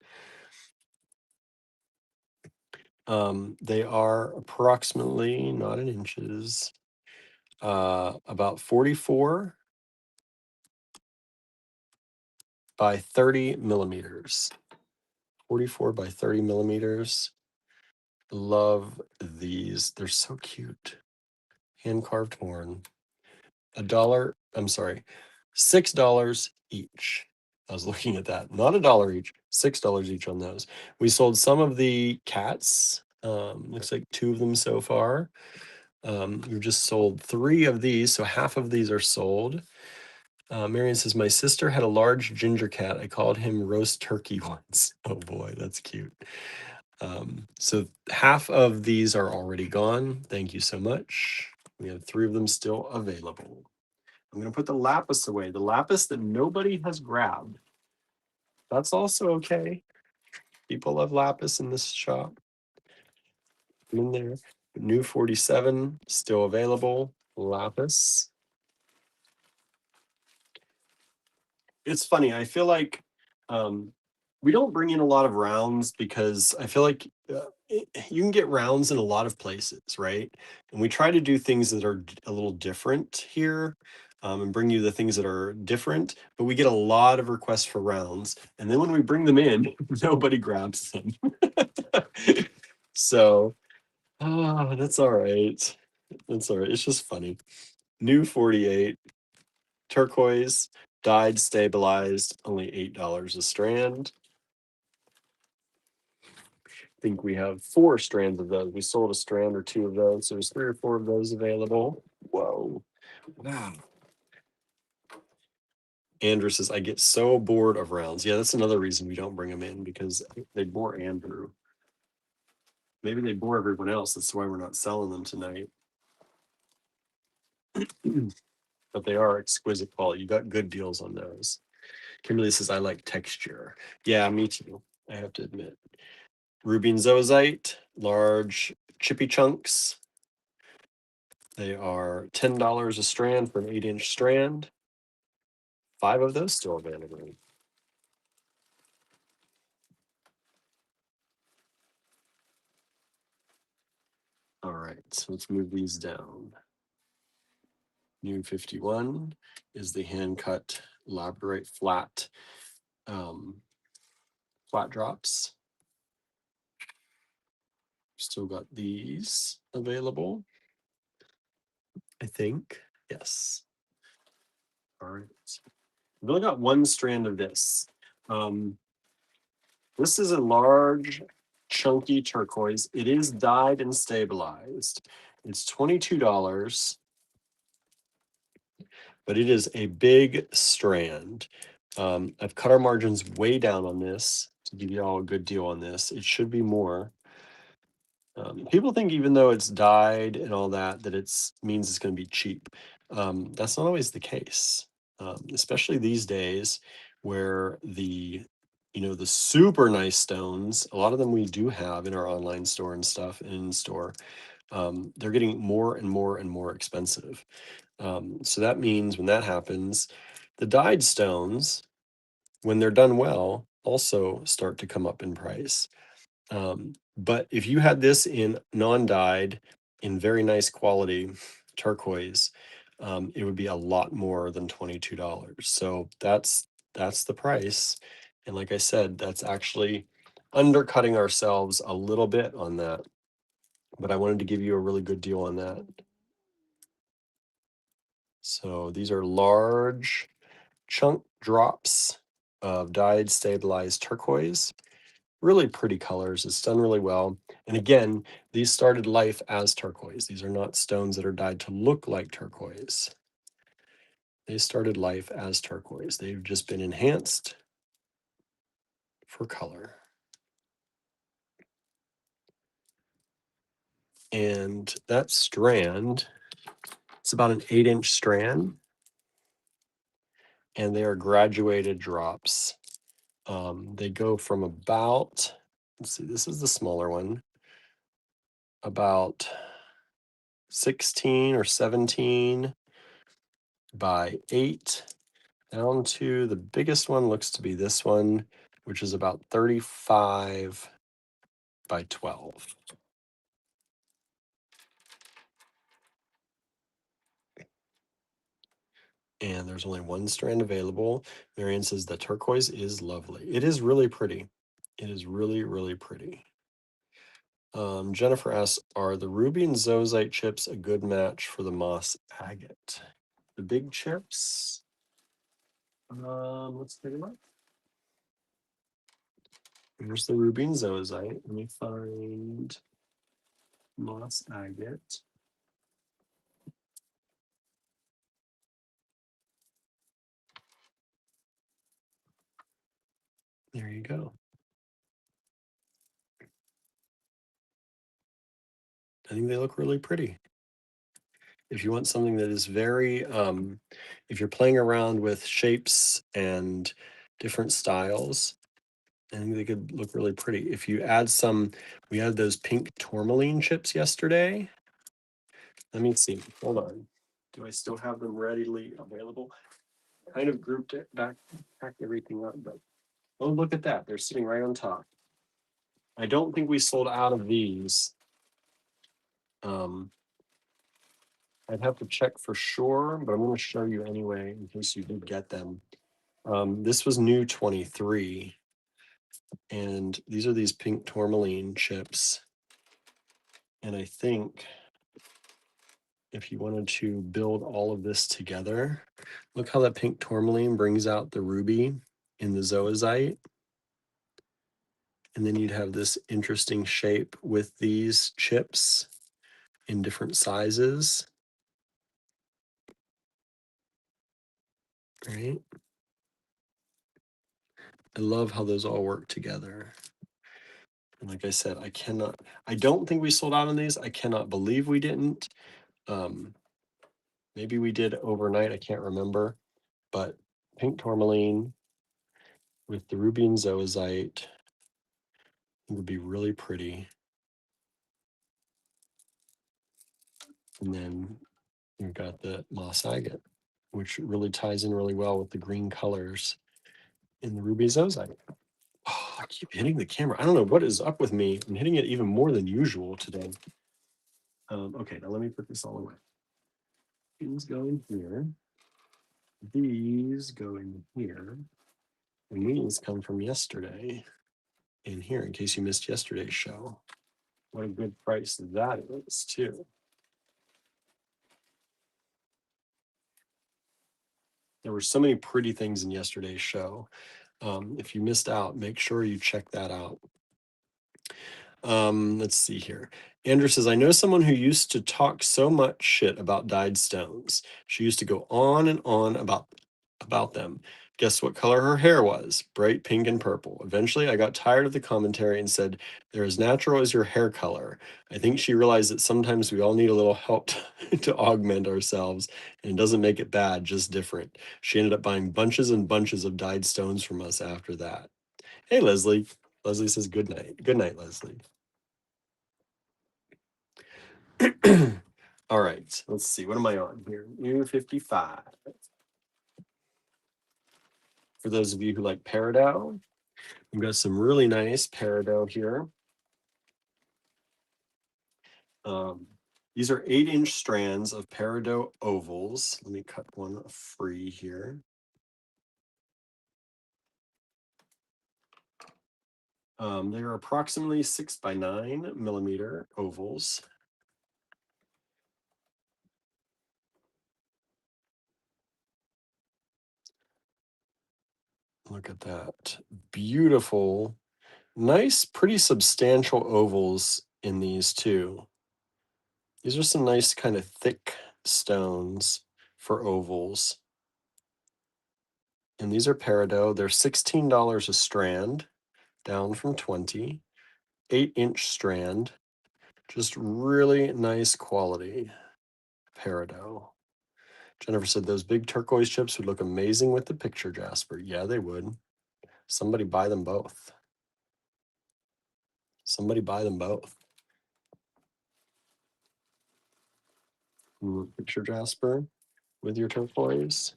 They are approximately, not in inches, about 44 by 30 millimeters. 44 by 30 millimeters. Love these. They're so cute. Hand carved horn. $6 each. I was looking at that. Not $1 each, $6 each on those. We sold some of the cats. Looks like 2 of them so far. We've just sold 3 of these, so half of these are sold. Marion says, my sister had a large ginger cat. I called him roast turkey once. Oh boy, that's cute. So half of these are already gone. Thank you so much. We have 3 of them still available. I'm going to put the lapis away, the lapis that nobody has grabbed. That's also okay. People love lapis in this shop. In there. New 47, still available. Lapis. It's funny. I feel like we don't bring in a lot of rounds because I feel like you can get rounds in a lot of places, right? And we try to do things that are a little different here, and bring you the things that are different, but we get a lot of requests for rounds. And then when we bring them in, nobody grabs them. So, that's all right. That's all right. It's just funny. New 48, turquoise, dyed, stabilized, only $8 a strand. I think we have 4 strands of those. We sold a strand or 2 of those. So there's 3 or 4 of those available. Whoa. Wow. Andrew says, I get so bored of rounds. Yeah, that's another reason we don't bring them in, because they bore Andrew. Maybe they bore everyone else. That's why we're not selling them tonight. But they are exquisite quality. You got good deals on those. Kimberly says, I like texture. Yeah, me too, I have to admit. Ruby and Zoisite, large chippy chunks. They are $10 a strand for an 8-inch strand. 5 of those still available. All right, so let's move these down. New 51 is the hand cut labradorite flat flat drops. Still got these available, I think. Yes. All right. We've only got 1 strand of this. This is a large, chunky turquoise. It is dyed and stabilized. It's $22, but it is a big strand. I've cut our margins way down on this to give you all a good deal on this. It should be more. People think even though it's dyed and all that, that it's means it's going to be cheap. That's not always the case, especially these days where the super nice stones, a lot of them we do have in our online store and stuff and in store, they're getting more and more and more expensive. So that means when that happens, the dyed stones, when they're done well, also start to come up in price. But if you had this in non-dyed, in very nice quality turquoise, it would be a lot more than $22. So that's the price. And like I said, that's actually undercutting ourselves a little bit on that. But I wanted to give you a really good deal on that. So these are large chunk drops of dyed stabilized turquoise. Really pretty colors. It's done really well. And again, these started life as turquoise. These are not stones that are dyed to look like turquoise. They started life as turquoise. They've just been enhanced for color. And that strand, it's about an 8-inch strand. And they are graduated drops. They go from about, let's see, this is the smaller one, about 16 or 17 by 8, down to the biggest one looks to be this one, which is about 35 by 12. And there's only one strand available. Marianne says the turquoise is lovely. It is really pretty. It is really, really pretty. Jennifer asks, are the ruby and zoisite chips a good match for the moss agate? The big chips? Let's take a look. Here's the ruby and zoisite. Let me find moss agate. There you go. I think they look really pretty. If you want something that is very, if you're playing around with shapes and different styles, I think they could look really pretty. If you add some, we had those pink tourmaline chips yesterday. Let me see. Hold on. Do I still have them readily available? Kind of grouped it back, packed everything up, but oh, look at that. They're sitting right on top. I don't think we sold out of these. I'd have to check for sure, but I'm going to show you anyway in case you did get them. This was new 23, and these are these pink tourmaline chips. And I think if you wanted to build all of this together, look how that pink tourmaline brings out the ruby in the zoisite. And then you'd have this interesting shape with these chips in different sizes. Right? I love how those all work together. And like I said, I don't think we sold out on these. I cannot believe we didn't. Maybe we did overnight. I can't remember. But pink tourmaline with the ruby and zoisite would be really pretty. And then you've got the moss agate, which really ties in really well with the green colors in the ruby zoisite. Oh, I keep hitting the camera. I don't know what is up with me. I'm hitting it even more than usual today. Okay, now let me put this all away. These go in here. These go in here. And these come from yesterday in here, in case you missed yesterday's show. What a good price that is, too. There were so many pretty things in yesterday's show. If you missed out, make sure you check that out. Let's see here. Andrew says, I know someone who used to talk so much shit about dyed stones. She used to go on and on about them. Guess what color her hair was? Bright pink and purple. Eventually, I got tired of the commentary and said, they're as natural as your hair color. I think she realized that sometimes we all need a little help to augment ourselves, and it doesn't make it bad, just different. She ended up buying bunches and bunches of dyed stones from us after that. Hey, Leslie. Leslie says, good night. Good night, Leslie. All right, let's see. What am I on here? U55. For those of you who like peridot, we've got some really nice peridot here. These are 8-inch strands of peridot ovals. Let me cut one free here. They are approximately 6 by 9 millimeter ovals. Look at that. Beautiful, nice, pretty substantial ovals in these too. These are some nice kind of thick stones for ovals. And these are peridot. They're $16 a strand, down from 20. 8-inch strand. Just really nice quality peridot. Jennifer said those big turquoise chips would look amazing with the picture, Jasper. Yeah, they would. Somebody buy them both. Somebody buy them both. Picture Jasper with your turquoise.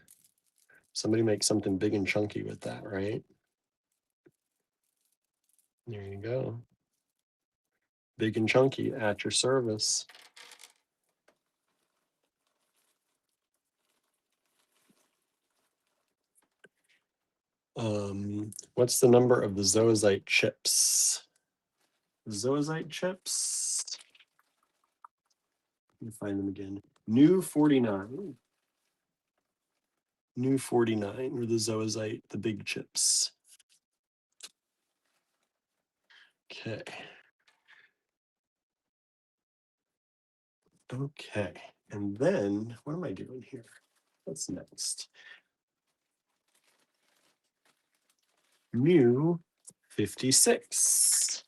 Somebody make something big and chunky with that, right? There you go. Big and chunky at your service. What's the number of the zoisite chips? Zoisite chips. Let me find them again. New 49. New 49 were the zoisite, the big chips. Okay. Okay. And then what am I doing here? What's next? New 56.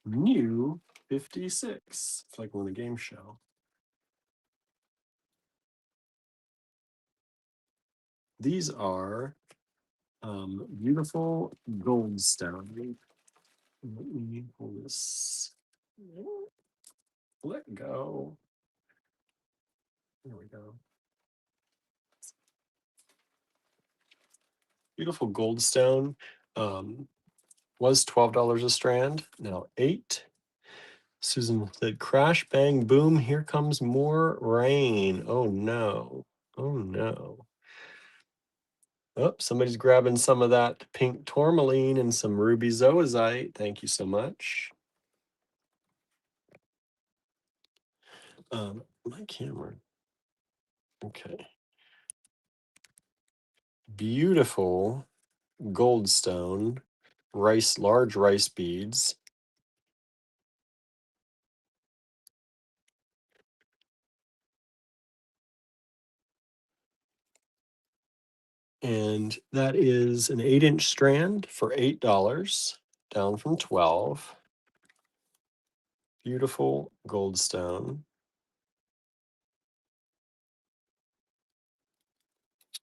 New 56. It's like on a game show. These are beautiful goldstone. Let me pull this. Let go. There we go. Beautiful goldstone. Was $12 a strand. Now $8. Susan said, "Crash, bang, boom! Here comes more rain." Oh no! Oh no! Oh, somebody's grabbing some of that pink tourmaline and some ruby zoisite. Thank you so much. My camera. Okay. Beautiful goldstone, large rice beads. And that is an 8-inch strand for $8, down from 12. Beautiful goldstone.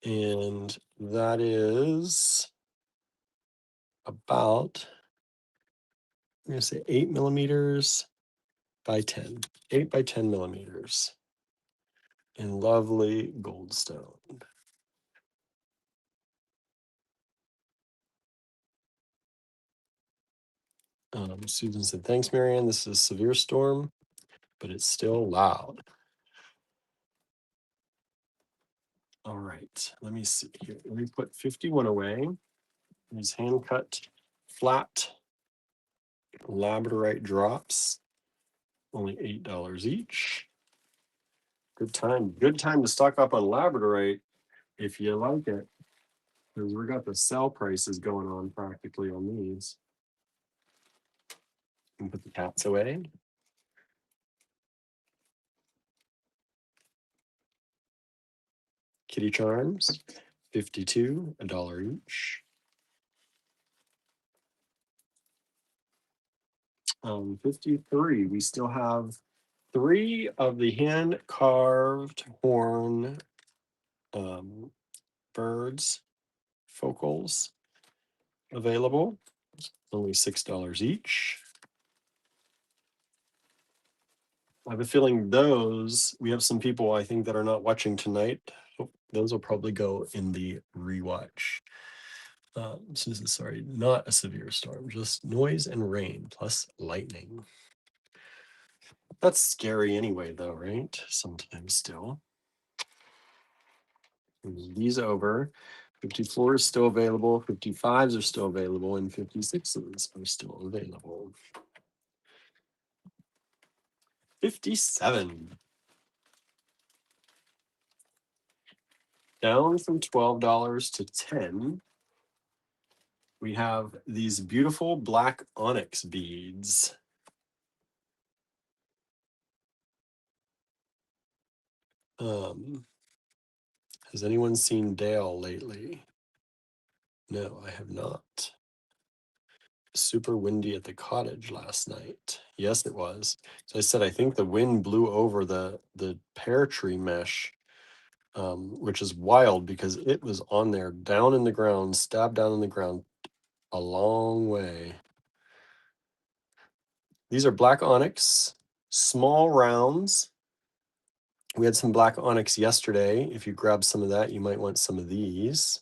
And that is about, I'm going to say 8 millimeters by 10, 8 by 10 millimeters in lovely goldstone. Susan said, "Thanks, Marianne. This is a severe storm, but it's still loud." All right, let me see here. Let me put 51 away. These hand cut flat labradorite drops, only $8 each. Good time to stock up on labradorite if you like it, because we got the sell prices going on practically on these. And put the cats away. Kitty charms, 52, $1 each. 53, we still have 3 of the hand carved horn birds focals available, only $6 each. I have a feeling we have some people I think that are not watching tonight. Those will probably go in the rewatch. Susan, sorry, not a severe storm, just noise and rain plus lightning. That's scary anyway, though, right? Sometimes still. These over. 54 is still available, 55s are still available, and 56s are still available. 57. Down from $12 to 10. We have these beautiful black onyx beads. Has anyone seen Dale lately? No, I have not. Super windy at the cottage last night. Yes, it was. So I said, I think the wind blew over the pear tree mesh, which is wild because it was on there down in the ground, stabbed down in the ground a long way. These are black onyx, small rounds, We had some black onyx yesterday. If you grab some of that, you might want some of these.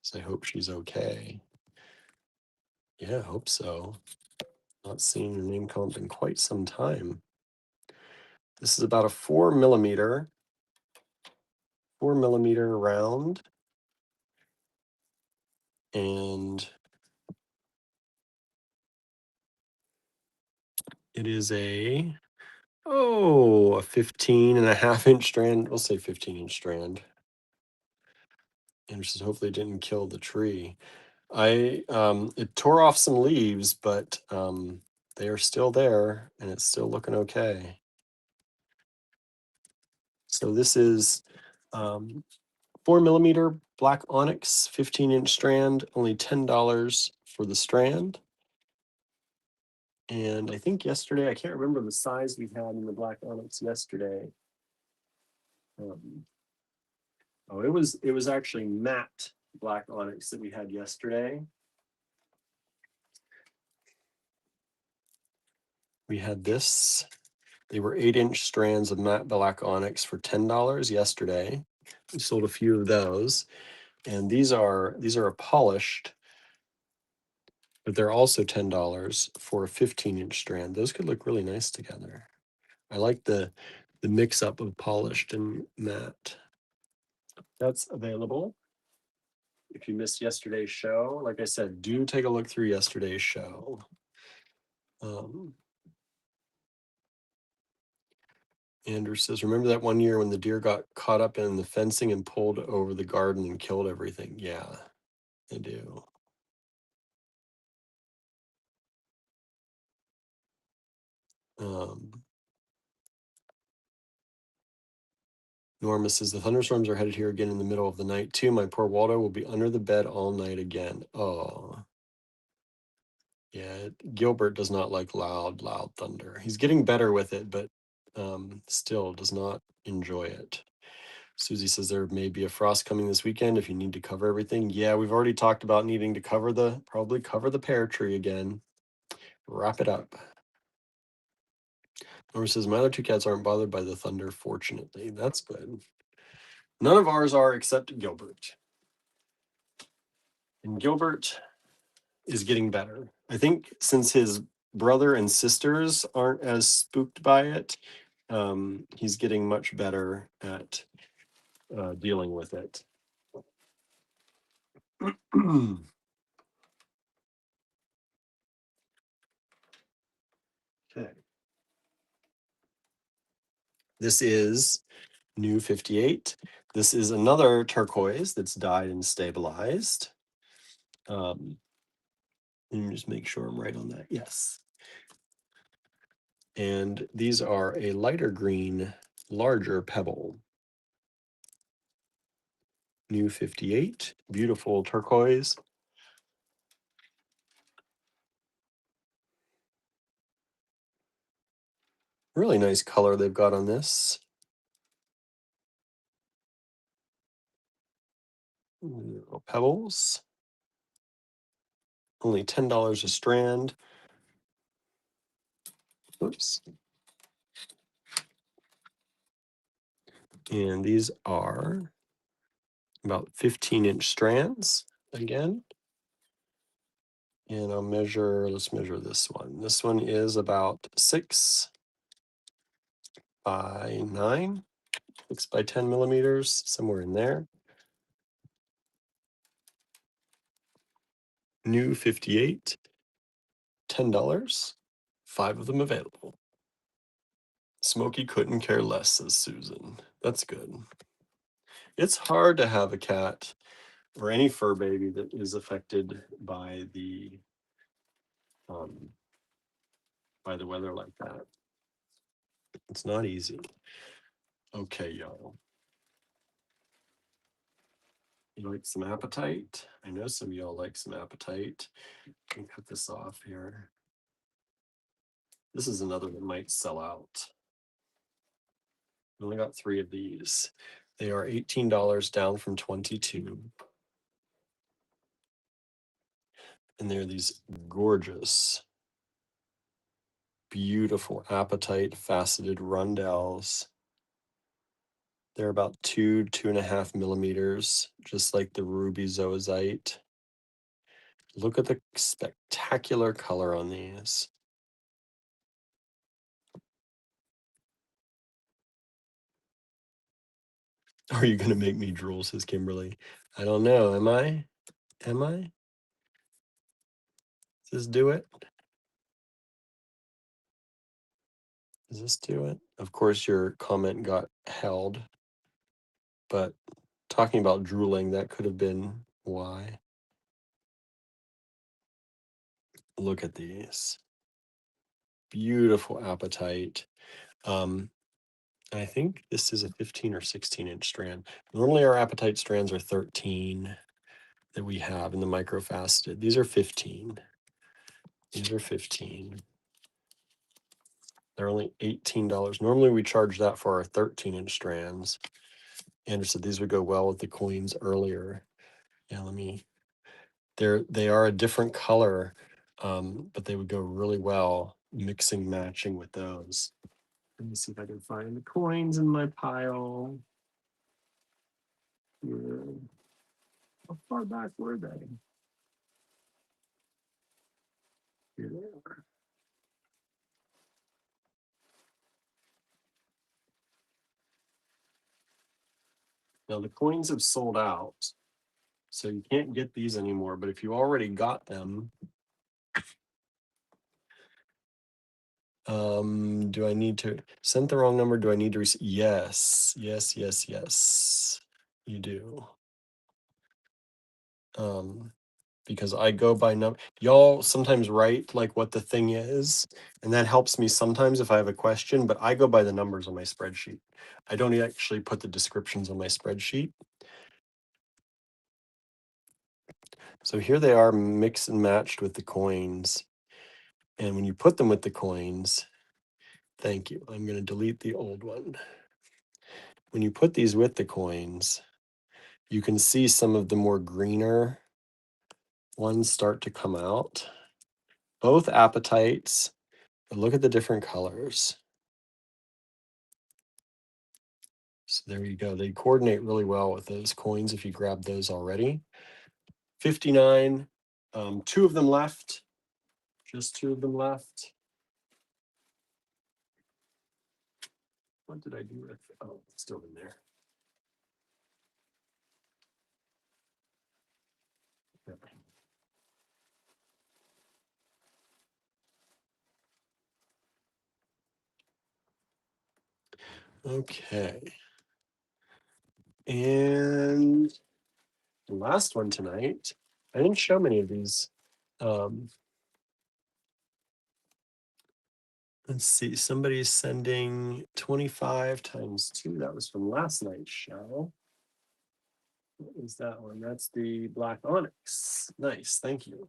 So I hope she's okay. Yeah, I hope so. Not seeing her name come up in quite some time. This is about a 4mm round. And it is a 15.5-inch strand. We'll say 15-inch strand. And just hopefully it didn't kill the tree. It tore off some leaves, but they are still there and it's still looking okay. So this is 4mm black onyx, 15-inch strand, only $10 for the strand. And I think yesterday, I can't remember the size we had in the black onyx yesterday. It was actually matte black onyx that we had yesterday. We had this. They were 8-inch strands of matte black onyx for $10 yesterday. We sold a few of those. And these are a polished, but they're also $10 for a 15-inch strand. Those could look really nice together. I like the mix up of polished and matte. That's available. If you missed yesterday's show, like I said, do take a look through yesterday's show. Andrew says, remember that one year when the deer got caught up in the fencing and pulled over the garden and killed everything? Yeah, I do. Norma says, the thunderstorms are headed here again in the middle of the night, too. My poor Waldo will be under the bed all night again. Oh. Yeah, Gilbert does not like loud thunder. He's getting better with it, but still does not enjoy it. Susie says there may be a frost coming this weekend if you need to cover everything. Yeah, we've already talked about needing to probably cover the pear tree again. Wrap it up. Norma says, my other two cats aren't bothered by the thunder, fortunately. That's good. None of ours are except Gilbert. And Gilbert is getting better. I think since his brother and sisters aren't as spooked by it, he's getting much better at dealing with it. Okay. This is new 58. This is another turquoise that's dyed and stabilized. Let me just make sure I'm right on that. Yes. And these are a lighter green, larger pebble. New 58, beautiful turquoise. Really nice color they've got on this. Little pebbles. Only $10 a strand. Oops. And these are about 15-inch strands again. And let's measure this one. This one is about 6 by 9, 6 by 10 millimeters, somewhere in there. New 58, $10, 5 of them available. Smokey couldn't care less, says Susan. That's good. It's hard to have a cat or any fur baby that is affected by the weather like that. It's not easy. Okay, y'all. You like some appetite? I know some of y'all like some appetite. Let me cut this off here. This is another that might sell out. I only got 3 of these. They are $18 down from $22. And they're these gorgeous beautiful apatite faceted rondelles. They're about 2.5 millimeters, just like the ruby zoisite. Look at the spectacular color on these. Are you gonna make me drool, says Kimberly. I don't know, am I? Am I? Does this do it? Does this do it? Of course, your comment got held, but talking about drooling, that could have been why. Look at these. Beautiful apatite. I think this is a 15 or 16-inch strand. Normally our apatite strands are 13 that we have in the microfaceted. These are 15. These are 15. They're only $18. Normally we charge that for our 13-inch strands. Andrew said these would go well with the coins earlier. Yeah, they are a different color, but they would go really well mixing, matching with those. Let me see if I can find the coins in my pile. Here. How far back were they? Here they are. Now the coins have sold out, so you can't get these anymore. But if you already got them, do I need to send the wrong number? Do I need to receive? Yes, yes, yes, yes, you do. Because I go by number. Y'all sometimes write like what the thing is, and that helps me sometimes if I have a question, but I go by the numbers on my spreadsheet. I don't actually put the descriptions on my spreadsheet. So here they are mixed and matched with the coins. And when you put them with the coins, thank you. I'm going to delete the old one. When you put these with the coins, you can see some of the more greener ones start to come out. Both apatites, but look at the different colors. So there you go. They coordinate really well with those coins if you grab those already. 59, 2 of them left, just 2 of them left. What did I do with? Oh, it's still in there. Okay. And the last one tonight, I didn't show many of these. Let's see, somebody's sending 25 times 2. That was from last night's show. What is that one? That's the black onyx. Nice, thank you.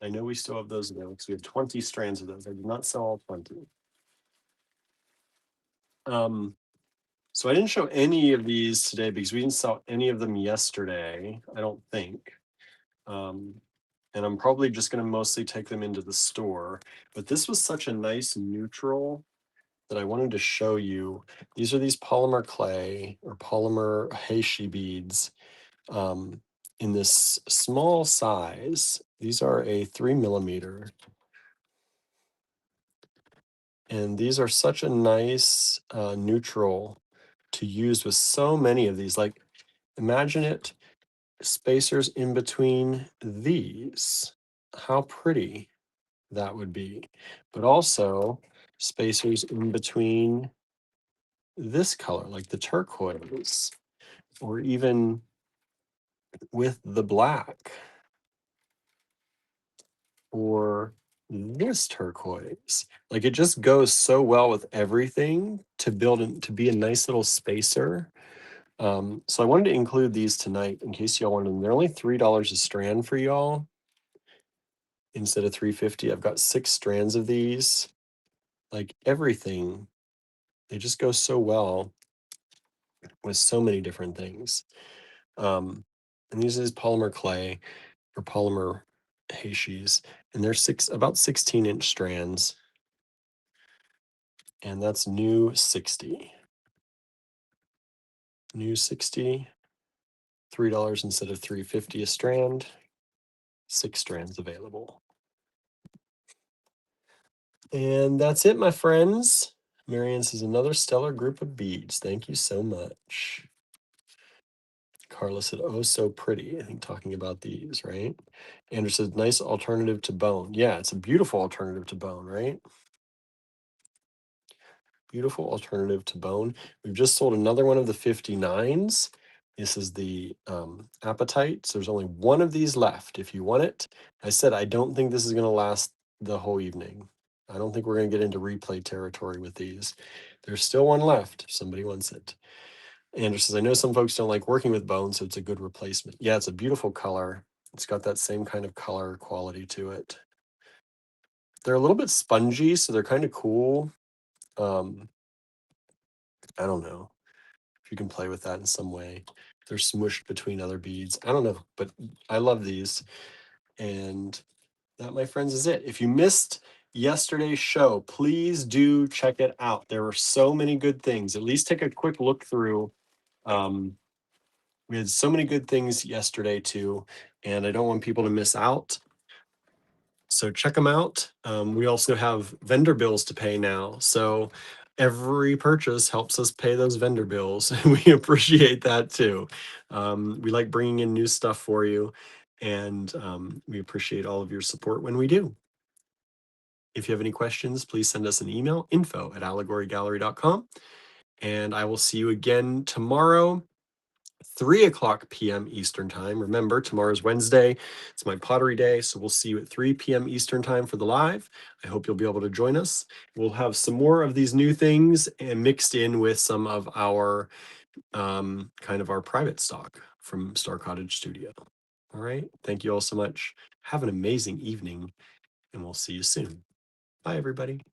I know we still have those available because we have 20 strands of those. I did not sell all 20. So I didn't show any of these today because we didn't sell any of them yesterday, I don't think. And I'm probably just going to mostly take them into the store. But this was such a nice neutral that I wanted to show you. These are these polymer clay or polymer heishi beads in this small size. These are a 3 millimeter. And these are such a nice neutral to use with so many of these. Like, imagine it, spacers in between these. How pretty that would be. But also spacers in between this color, like the turquoise, or even with the black, or this turquoise. Like, it just goes so well with everything to build and to be a nice little spacer. So I wanted to include these tonight in case y'all wanted them. They're only $3 a strand for y'all instead of $3.50. I've got 6 strands of these. Like, everything, they just go so well with so many different things. And these is polymer clay or polymer heishis, and they're about 16-inch strands. And that's new 60. New 60, $3 instead of $3.50 a strand. 6 strands available. And that's it, my friends. Marianne says, another stellar group of beads. Thank you so much. Carla said, oh, so pretty. I think talking about these, right? Andrew says, nice alternative to bone. Yeah, it's a beautiful alternative to bone, right? Beautiful alternative to bone. We've just sold another one of the 59s. This is the Appetite. So there's only one of these left if you want it. I said, I don't think this is going to last the whole evening. I don't think we're going to get into replay territory with these. There's still one left if somebody wants it. Andrew says, I know some folks don't like working with bone, so it's a good replacement. Yeah, it's a beautiful color. It's got that same kind of color quality to it. They're a little bit spongy, so they're kind of cool. I don't know if you can play with that in some way. They're smushed between other beads. I don't know, but I love these. And that, my friends, is it. If you missed yesterday's show, please do check it out. There were so many good things. At least take a quick look through. We had so many good things yesterday too, and I don't want people to miss out. So check them out. We also have vendor bills to pay now. So every purchase helps us pay those vendor bills. And we appreciate that too. We like bringing in new stuff for you. And we appreciate all of your support when we do. If you have any questions, please send us an email, info@allegorygallery.com. And I will see you again tomorrow, 3:00 p.m. Eastern time. Remember, tomorrow's Wednesday. It's my pottery day. So we'll see you at 3 p.m. Eastern time for the live. I hope you'll be able to join us. We'll have some more of these new things and mixed in with some of our kind of our private stock from Star Cottage Studio. All right. Thank you all so much. Have an amazing evening, and we'll see you soon. Bye, everybody.